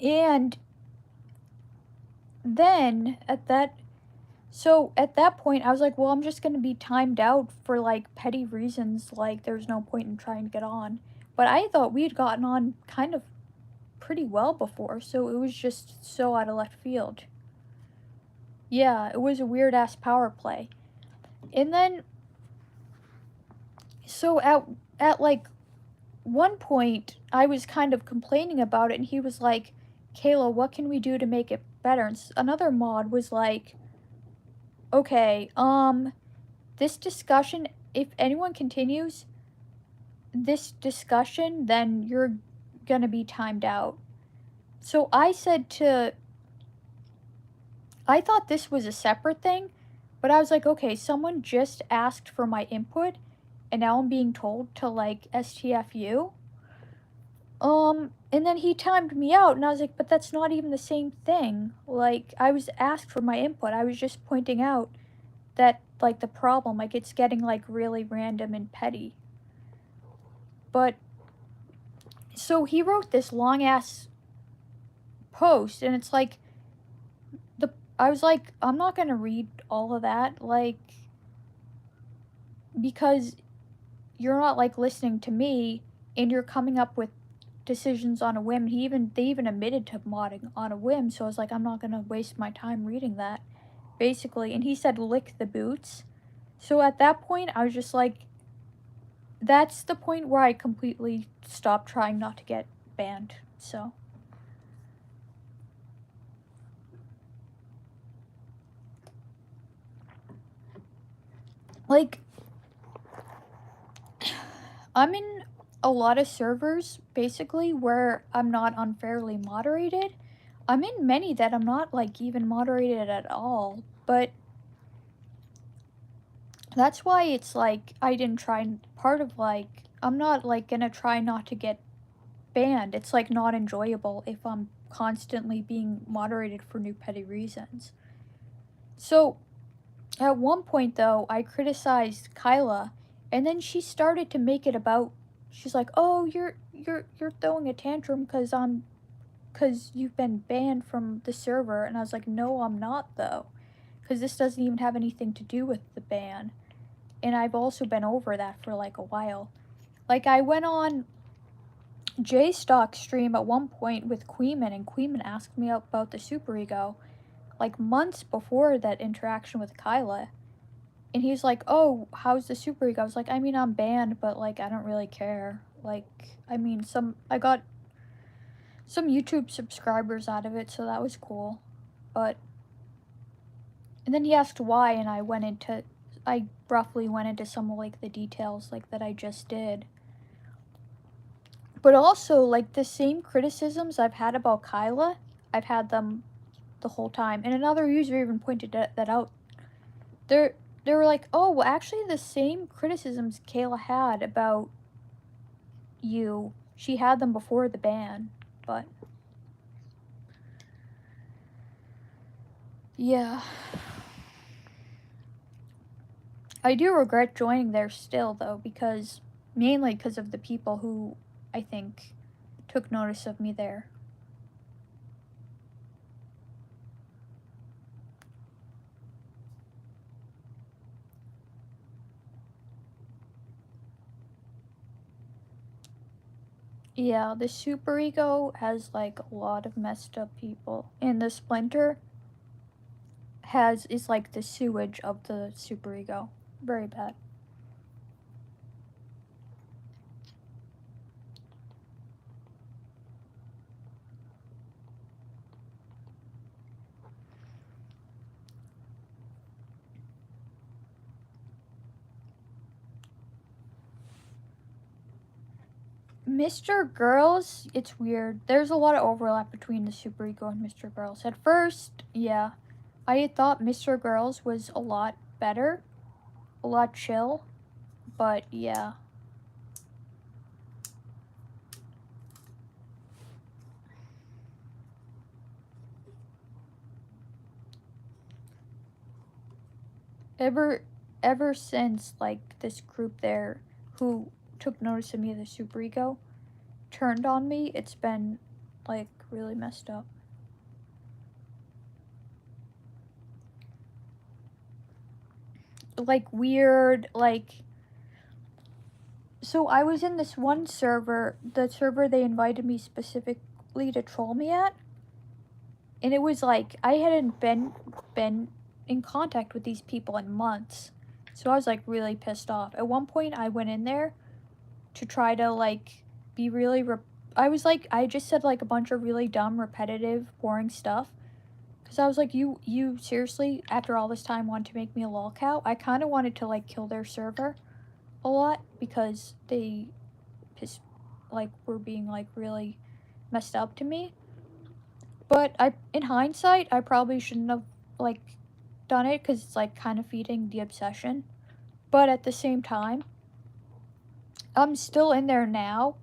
And then at that point I was like, well, I'm just gonna be timed out for like petty reasons, like there's no point in trying to get on. But I thought we had gotten on kind of pretty well before, so it was just so out of left field. Yeah, it was a weird ass power play. And then so at like one point I was kind of complaining about it and he was like, Kayla, what can we do to make it better? And another mod was like, okay, this discussion, if anyone continues this discussion, then you're gonna be timed out. So I thought this was a separate thing, but I was like, okay, someone just asked for my input and now I'm being told to like STFU. And then he timed me out and I was like, but that's not even the same thing. Like, I was asked for my input. I was just pointing out that like the problem, like it's getting like really random and petty. But so he wrote this long ass post and it's like I was like, I'm not gonna read all of that, like, because you're not like listening to me and you're coming up with decisions on a whim. They even admitted to modding on a whim, so I was like, I'm not gonna waste my time reading that, basically. And he said lick the boots. So at that point I was just like, that's the point where I completely stopped trying not to get banned. So like, I'm in a lot of servers basically where I'm not unfairly moderated. I'm in many that I'm not like even moderated at all, but that's why it's like I didn't try. Part of like, I'm not like gonna try not to get banned. It's like not enjoyable if I'm constantly being moderated for new petty reasons. So at one point though, I criticized Kyla, and then she started to make it about. She's like, "Oh, you're throwing a tantrum because you've been banned from the server," and I was like, "No, I'm not though, because this doesn't even have anything to do with the ban." And I've also been over that for like a while. Like, I went on J-Stock stream at one point with Queeman, and Queeman asked me about the superego, like months before that interaction with Kyla. And he was like, oh, how's the superego? I was like, I mean, I'm banned, but like, I don't really care. Like, I mean, I got some YouTube subscribers out of it, so that was cool. But, and then he asked why, and I roughly went into some of like the details like that I just did. But also, like, the same criticisms I've had about Kyla, I've had them the whole time. And another user even pointed that out. They were like, oh, well, actually the same criticisms Kayla had about you, she had them before the ban. But yeah, I do regret joining there still though, because mainly because of the people who I think took notice of me there. Yeah, the superego has like a lot of messed up people, and the splinter is like the sewage of the superego. Very bad. Mr. Girls, it's weird. There's a lot of overlap between the superego and Mr. Girls. At first, yeah, I had thought Mr. Girls was a lot better, a lot chill, but yeah. Ever since like this group there who took notice of me as a superego turned on me, it's been like really messed up. Like weird, like, so I was in this one server, the server they invited me specifically to troll me at, and it was like I hadn't been in contact with these people in months, so I was like really pissed off. At one point I went in there to try to like be really I was like, I just said like a bunch of really dumb, repetitive, boring stuff, because I was like, you seriously, after all this time, want to make me a lol cow? I kind of wanted to like kill their server a lot because they like were being like really messed up to me. But in hindsight, I probably shouldn't have like done it because it's like kind of feeding the obsession. But at the same time, I'm still in there now.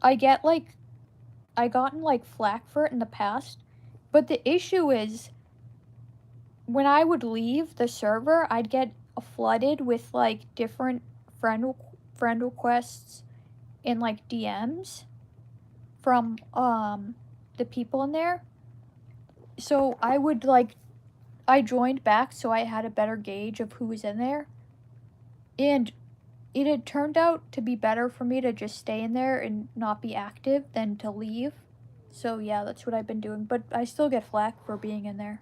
I gotten like flack for it in the past, but the issue is when I would leave the server, I'd get flooded with like different friend requests and like DMs from the people in there. So I joined back so I had a better gauge of who was in there. And it had turned out to be better for me to just stay in there and not be active than to leave. So yeah, that's what I've been doing, but I still get flack for being in there.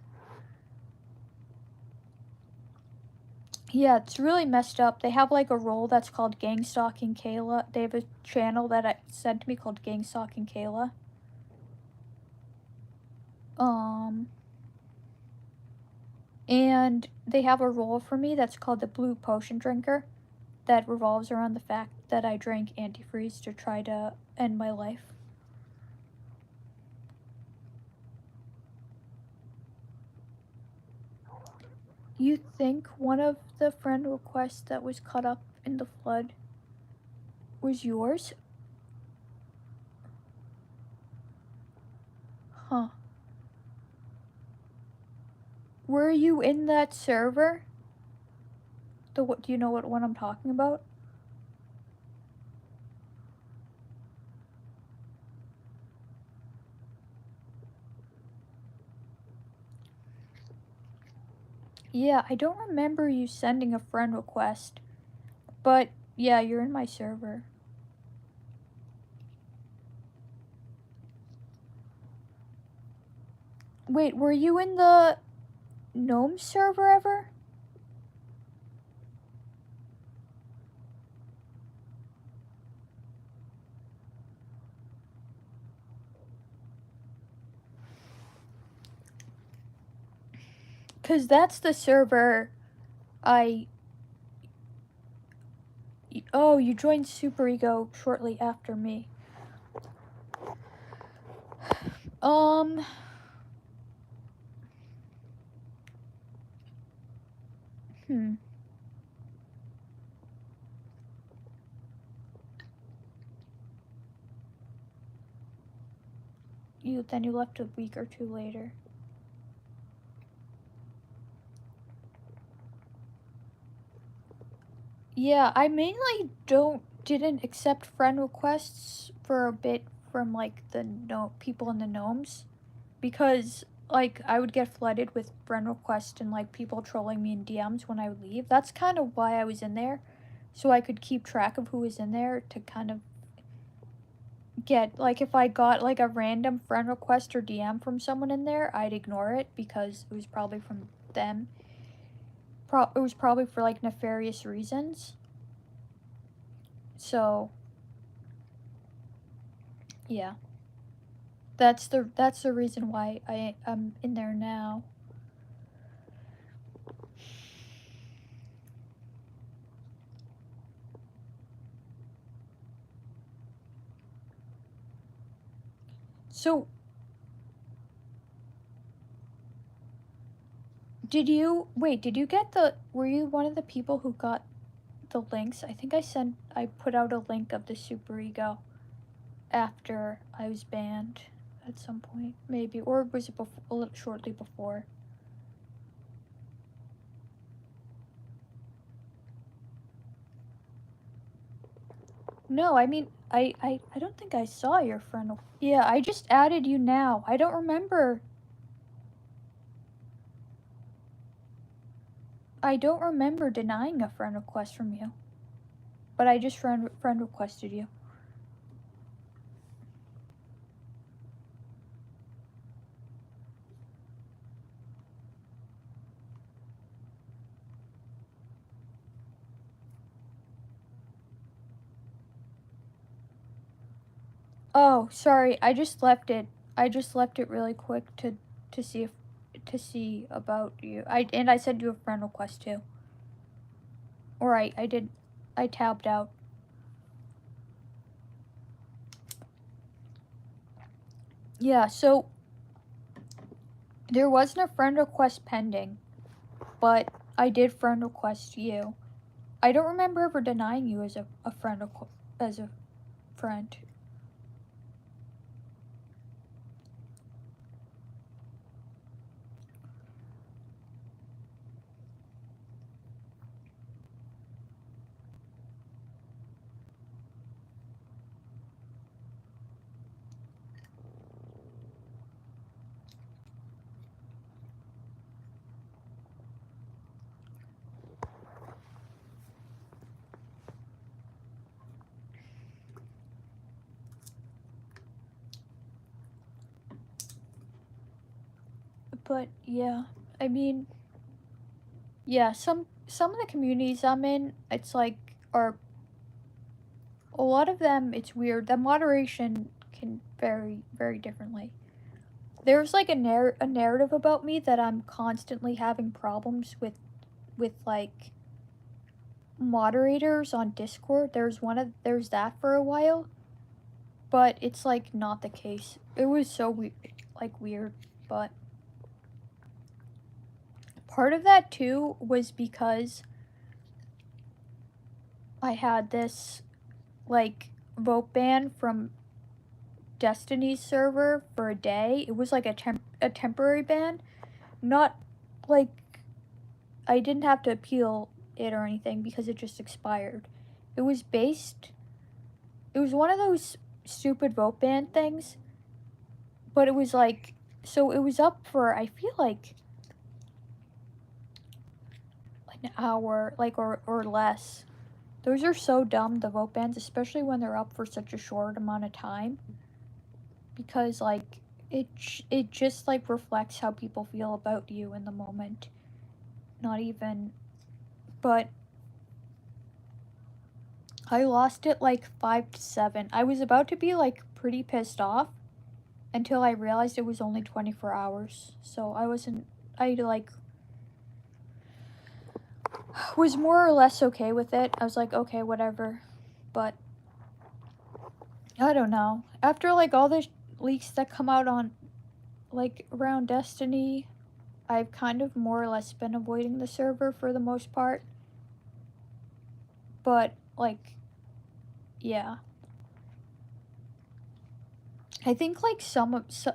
Yeah, it's really messed up. They have like a role that's called Gang Stalking Kayla. They have a channel that I sent to me called Gang Stalking Kayla. And they have a role for me that's called the Blue Potion Drinker that revolves around the fact that I drank antifreeze to try to end my life. You think one of the friend requests that was caught up in the flood was yours? Huh. Were you in that server? Do you know what one I'm talking about? Yeah, I don't remember you sending a friend request, but yeah, you're in my server. Wait, were you in the gnome server ever? Because that's the server I... Oh, you joined Super Ego shortly after me. Hmm. Then you left a week or two later. Yeah, I mainly didn't accept friend requests for a bit from like the people in the gnomes, because like I would get flooded with friend requests and like people trolling me in DMs when I would leave. That's kind of why I was in there, so I could keep track of who was in there to kind of get like if I got like a random friend request or DM from someone in there, I'd ignore it because it was probably from them. It was probably for like nefarious reasons. So, yeah. That's the reason why I'm in there now. So, did you get were you one of the people who got the links? I think I put out a link of the Super Ego after I was banned at some point, maybe, or was it a little shortly before? No, I mean, I don't think I saw your friend. Yeah, I just added you now. I don't remember. I don't remember denying a friend request from you. But I just friend requested you. Oh, sorry. I just left it. I just left it really quick to see if to see about you. I sent you a friend request too. Or I did. I tabbed out. Yeah, so there wasn't a friend request pending, but I did friend request you. I don't remember ever denying you as a friend as a friend. But yeah, I mean, yeah, some of the communities I'm in, it's like are a lot of them. It's weird. The moderation can vary very differently. There's like a narrative about me that I'm constantly having problems with like moderators on Discord. There's that for a while, but it's like not the case. It was so weird, but part of that too was because I had this like vote ban from Destiny's server for a day. It was like a temporary ban, not like I didn't have to appeal it or anything because it just expired. It was one of those stupid vote ban things, but it was like, so it was up for, I feel like an hour, like, or less. Those are so dumb, the vote bans, especially when they're up for such a short amount of time. Because, like, it just, like, reflects how people feel about you in the moment. Not even, but I lost it, like, 5-7. I was about to be, like, pretty pissed off until I realized it was only 24 hours. So I, like, was more or less okay with it. I was like, okay, whatever. But I don't know. After, like, all the leaks that come out on, like, around Destiny, I've kind of more or less been avoiding the server for the most part. But, like, yeah. I think, like,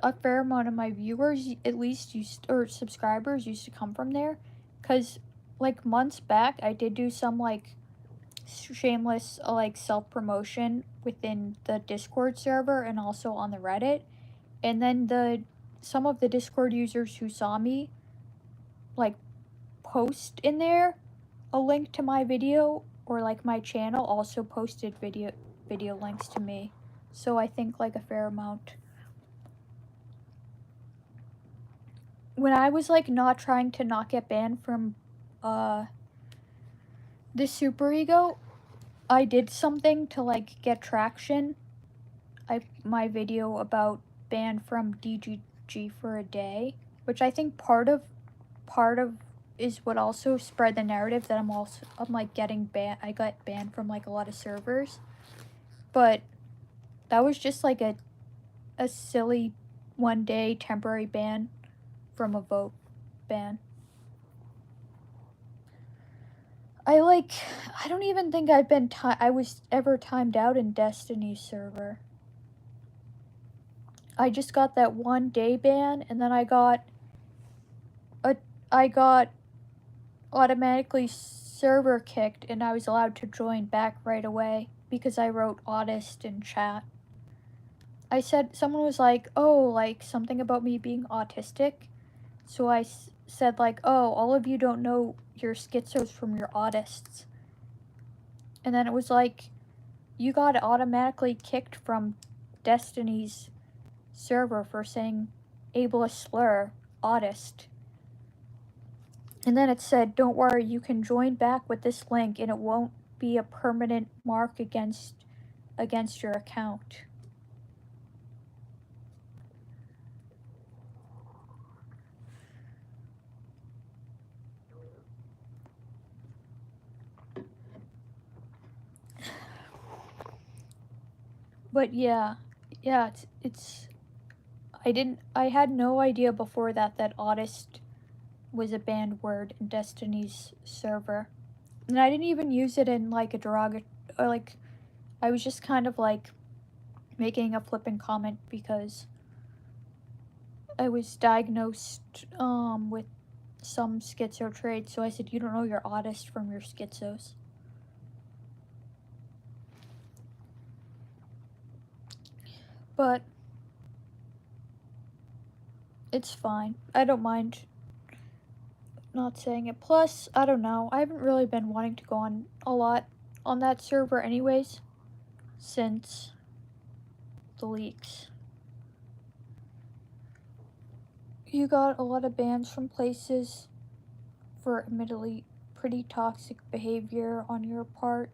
a fair amount of my viewers, at least, or subscribers, used to come from there. Because, like, months back, I did do some, like, shameless, like, self-promotion within the Discord server and also on the Reddit. And then some of the Discord users who saw me, like, post in there a link to my video or, like, my channel also posted video links to me. So I think, like, a fair amount. When I was, like, not trying to not get banned from the Super Ego, I did something to, like, get traction. My video about banned from DGG for a day, which I think part of is what also spread the narrative that I'm like getting banned. I got banned from, like, a lot of servers, but that was just like a silly 1 day temporary ban from a vote ban. I don't even think I was ever timed out in Destiny's server. I just got that 1 day ban, and then I got automatically server kicked, and I was allowed to join back right away. because I wrote autist in chat. I said, someone was like, oh, like something about me being autistic. So I said like, oh, all of you don't know your schizos from your autists. And then it was like, you got automatically kicked from Destiny's server for saying ableist slur, autist. And then it said, don't worry, you can join back with this link and it won't be a permanent mark against your account. But yeah, it's I had no idea before that autist was a banned word in Destiny's server. And I didn't even use it in like a derogatory, or like, I was just kind of like making a flippant comment because I was diagnosed with some schizo traits, so I said, you don't know your autist from your schizos. But it's fine. I don't mind not saying it. Plus, I don't know, I haven't really been wanting to go on a lot on that server anyways, since the leaks. You got a lot of bans from places for admittedly pretty toxic behavior on your part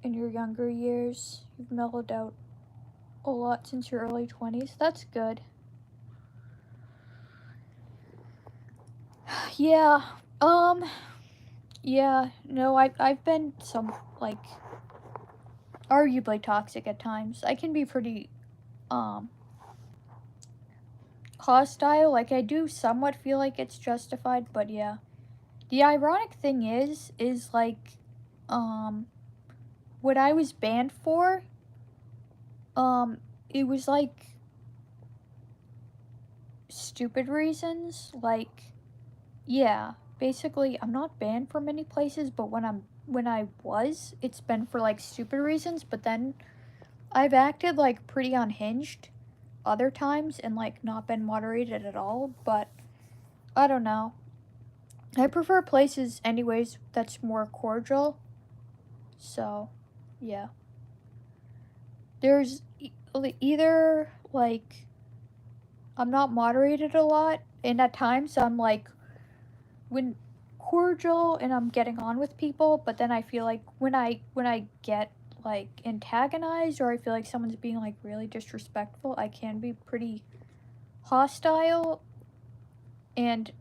in your younger years. You've mellowed out a lot since your early 20s. That's good. Yeah, yeah, no, I've been some, like, arguably toxic at times. I can be pretty, hostile. Like, I do somewhat feel like it's justified, but yeah. The ironic thing is like, what I was banned for, it was like stupid reasons. Like, yeah, basically I'm not banned from many places, but when I was, it's been for like stupid reasons, but then I've acted like pretty unhinged other times and like not been moderated at all, but I don't know. I prefer places anyways that's more cordial. So, yeah. There's either like I'm not moderated a lot, and at times I'm like when cordial and I'm getting on with people, but then I feel like when I get like antagonized or I feel like someone's being like really disrespectful, I can be pretty hostile. And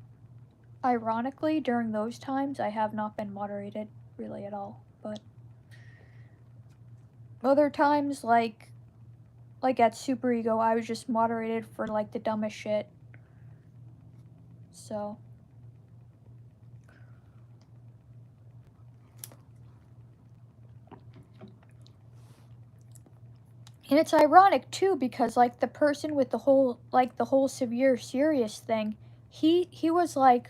ironically, during those times I have not been moderated really at all. But other times, like at Super Ego, I was just moderated for like the dumbest shit. So and it's ironic too because like the person with the whole severe serious thing, he was like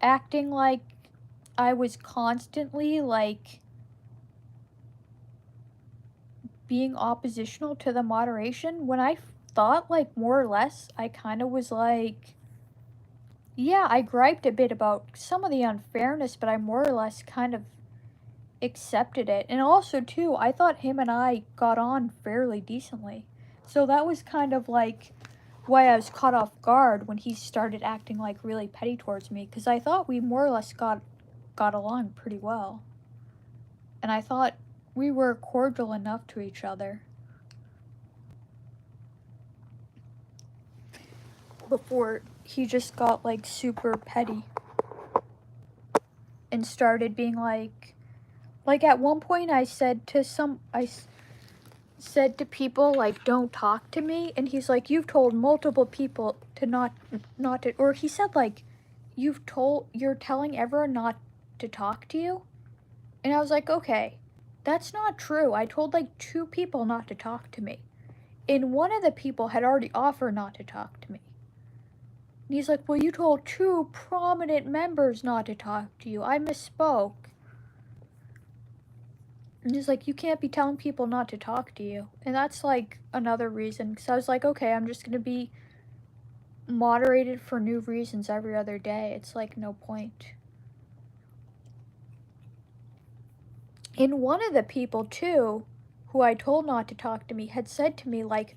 acting like I was constantly like being oppositional to the moderation when I thought like more or less I kind of was like, yeah, I griped a bit about some of the unfairness, but I more or less kind of accepted it. And also too, I thought him and I got on fairly decently. So that was kind of like why I was caught off guard when he started acting like really petty towards me, because I thought we more or less got along pretty well. And I thought we were cordial enough to each other. Before he just got like super petty and started being like at one point I said to people like, don't talk to me, and he's like, you've told multiple people to not to, or he said like, you're telling everyone not to talk to you. And I was like, okay, that's not true. I told like 2 people not to talk to me, and one of the people had already offered not to talk to me. And he's like, well, you told 2 prominent members not to talk to you. I misspoke. And he's like, you can't be telling people not to talk to you. And that's like another reason. Because I was like, okay, I'm just going to be moderated for new reasons every other day. It's like no point. And one of the people, too, who I told not to talk to me, had said to me, like,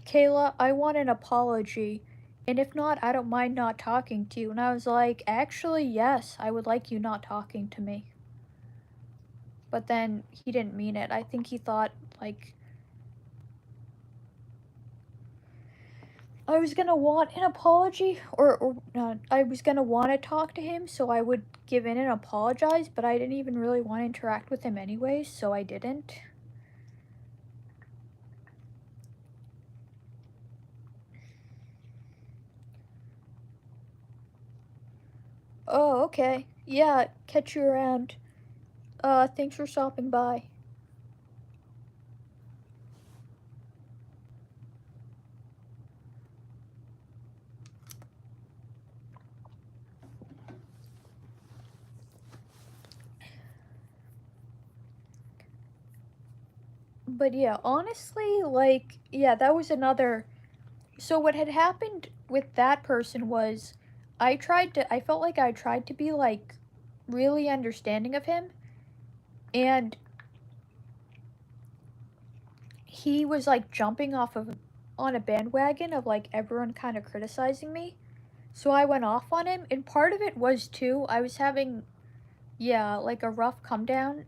Kayla, I want an apology. And if not, I don't mind not talking to you. And I was like, actually, yes, I would like you not talking to me. But then he didn't mean it. I think he thought, like, I was gonna want an apology, or I was gonna want to talk to him, so I would give in and apologize, but I didn't even really want to interact with him anyways, so I didn't. Oh, okay. Yeah, catch you around. Thanks for stopping by. But yeah, honestly, like, yeah, that was another. So what had happened with that person was I felt like I tried to be, like, really understanding of him, and he was, like, jumping off of on a bandwagon of, like, everyone kind of criticizing me. So I went off on him, and part of it was, too, I was having, yeah, like, a rough come down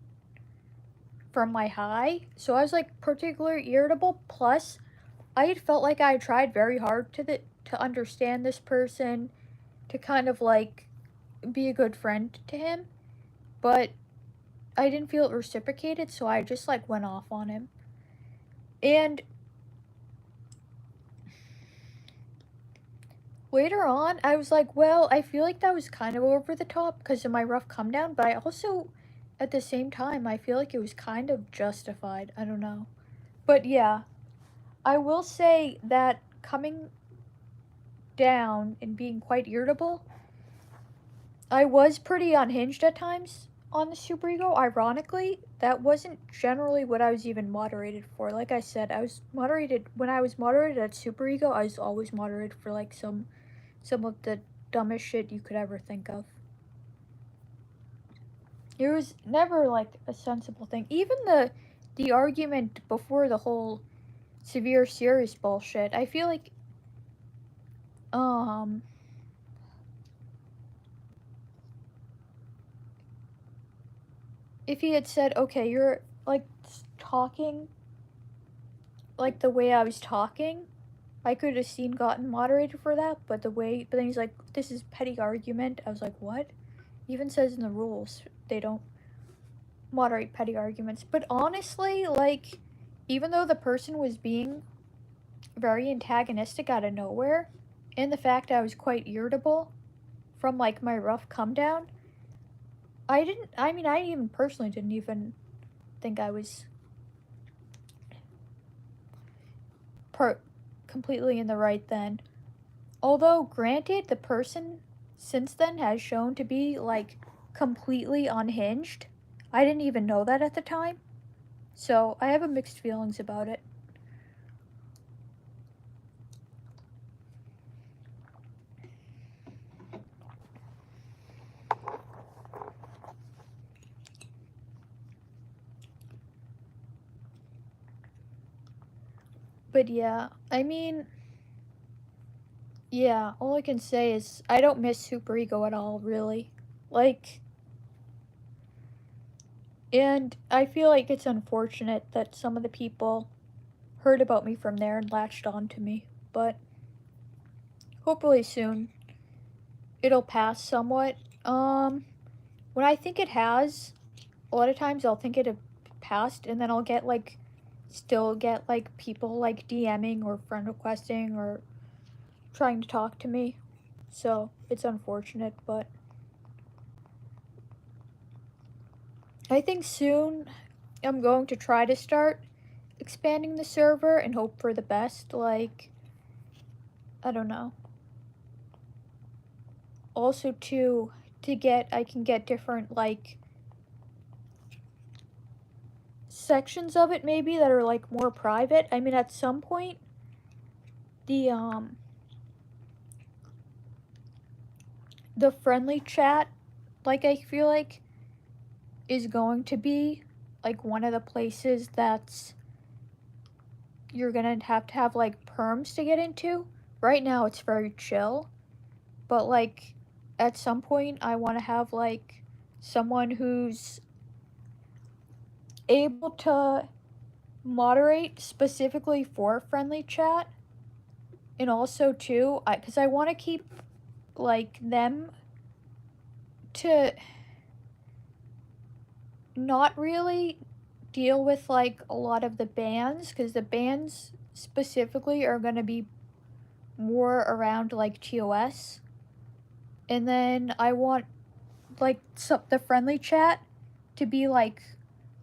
from my high. So I was, like, particularly irritable. Plus, I had felt like I tried very hard to understand this person, to kind of, like, be a good friend to him, but I didn't feel it reciprocated, so I just, like, went off on him. And later on, I was like, well, I feel like that was kind of over the top because of my rough come down, but I also, at the same time, I feel like it was kind of justified. I don't know. But yeah, I will say that coming down and being quite irritable, I was pretty unhinged at times on the superego. Ironically, that wasn't generally what I was even moderated for. Like I said, I was moderated when I was moderated at superego. I was always moderated for, like, some of the dumbest shit you could ever think of. It was never, like, a sensible thing. Even the argument before the whole severe serious bullshit, I feel like um if he had said, okay, you're, like, talking like the way I was talking, I could have seen gotten moderated for that, but then he's like, this is petty argument. I was like, what? Even says in the rules they don't moderate petty arguments. But honestly, like, even though the person was being very antagonistic out of nowhere, and the fact I was quite irritable from, like, my rough come down, I even personally didn't even think I was completely in the right then. Although, granted, the person since then has shown to be, like, completely unhinged. I didn't even know that at the time. So, I have mixed feelings about it. But yeah, I mean, yeah, all I can say is I don't miss Super Ego at all, really. Like, and I feel like it's unfortunate that some of the people heard about me from there and latched on to me, but hopefully soon it'll pass somewhat. When I think it has, a lot of times I'll think it have passed, and then I'll get, like, still get, like, people, like, DMing or friend requesting or trying to talk to me. So it's unfortunate, but I think soon I'm going to try to start expanding the server and hope for the best. Like, I don't know. Also, I can get different, like, sections of it maybe that are like more private. I mean, at some point, the friendly chat, like, I feel like is going to be like one of the places that's you're gonna have to have like perms to get into. Right now it's very chill, but like at some point I want to have like someone who's able to moderate specifically for friendly chat, and also too because I want to keep like them to not really deal with like a lot of the bans, because the bans specifically are going to be more around like TOS. And then I want like the friendly chat to be like,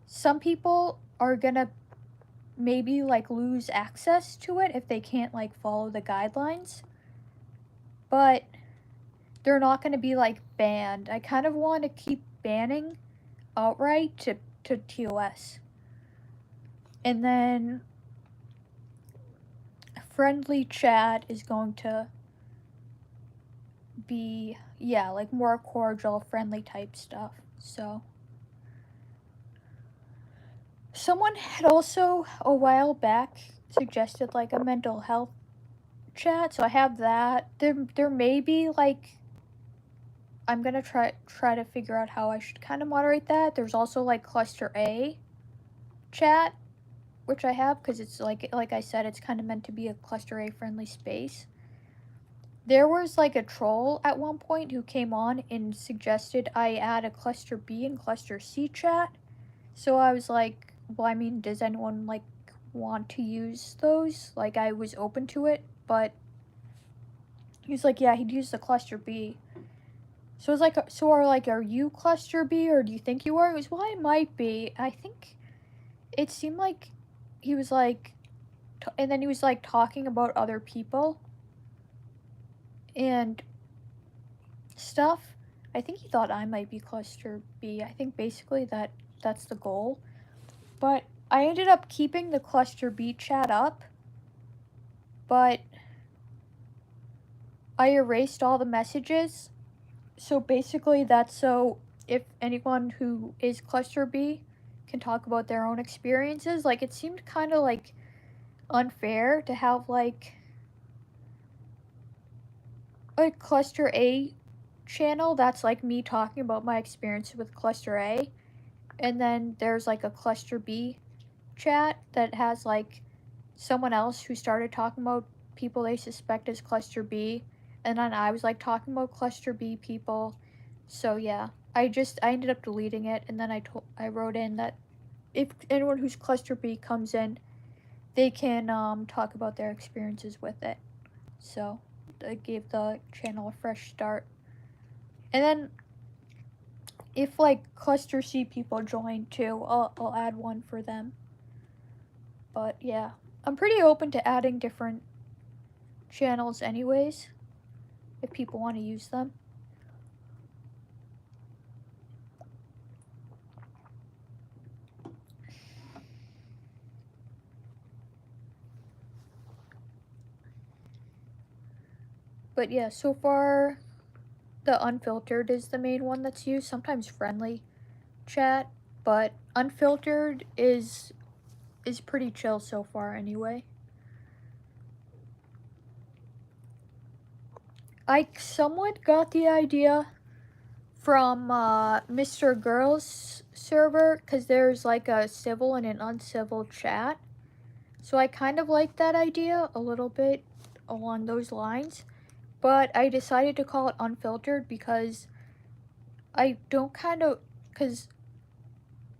some people are going to maybe like lose access to it if they can't like follow the guidelines, but they're not going to be like banned. I kind of want to keep banning outright to TOS. And then friendly chat is going to be, yeah, like more cordial, friendly type stuff. So someone had also a while back suggested like a mental health chat, so I have that. There may be like, I'm gonna try to figure out how I should kind of moderate that. There's also like cluster A chat, which I have because it's like I said, it's kind of meant to be a cluster A friendly space. There was like a troll at one point who came on and suggested I add a cluster B and cluster C chat. So I was like, well, I mean, does anyone like want to use those? Like, I was open to it, but he was like, yeah, he'd use the cluster B. So I was like, are you cluster B, or do you think you are? He was, well, I might be. I think it seemed like he was like, and then he was like talking about other people and stuff. I think he thought I might be cluster B. I think basically that's the goal. But I ended up keeping the cluster B chat up, but I erased all the messages. So basically that's so if anyone who is cluster B can talk about their own experiences. Like, it seemed kind of like unfair to have like a cluster A channel that's like me talking about my experience with cluster A, and then there's like a cluster B chat that has like someone else who started talking about people they suspect as cluster B, and then I was like talking about cluster B people. So yeah, I ended up deleting it, and then I wrote in that if anyone who's cluster B comes in, they can talk about their experiences with it. So I gave the channel a fresh start. And then if like cluster C people join too, I'll add one for them. But yeah, I'm pretty open to adding different channels anyways, if people want to use them. But yeah, so far the unfiltered is the main one that's used. Sometimes friendly chat, but unfiltered is pretty chill so far anyway. I somewhat got the idea from Mr. Girls server, because there's like a civil and an uncivil chat. So I kind of like that idea a little bit along those lines. But I decided to call it unfiltered because I don't because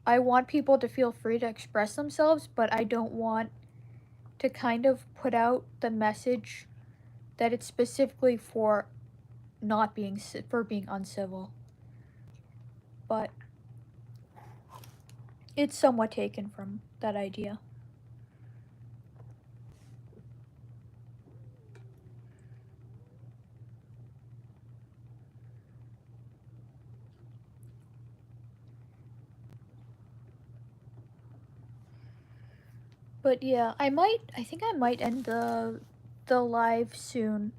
I want people to feel free to express themselves, but I don't want to kind of put out the message that it's specifically for not being, for being uncivil. But it's somewhat taken from that idea. But yeah, I think I might end the live soon,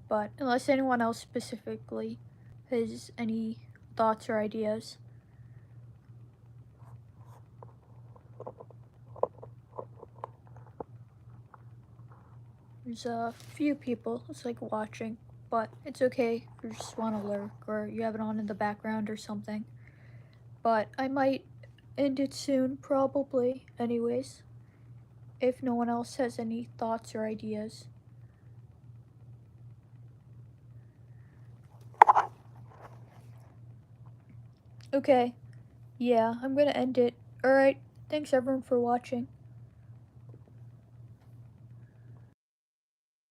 but unless anyone else specifically has any thoughts or ideas. There's a few people it's like watching, but it's okay if you just want to lurk or you have it on in the background or something. But I might end it soon, probably, anyways, if no one else has any thoughts or ideas. Okay, yeah, I'm gonna end it. Alright, thanks everyone for watching.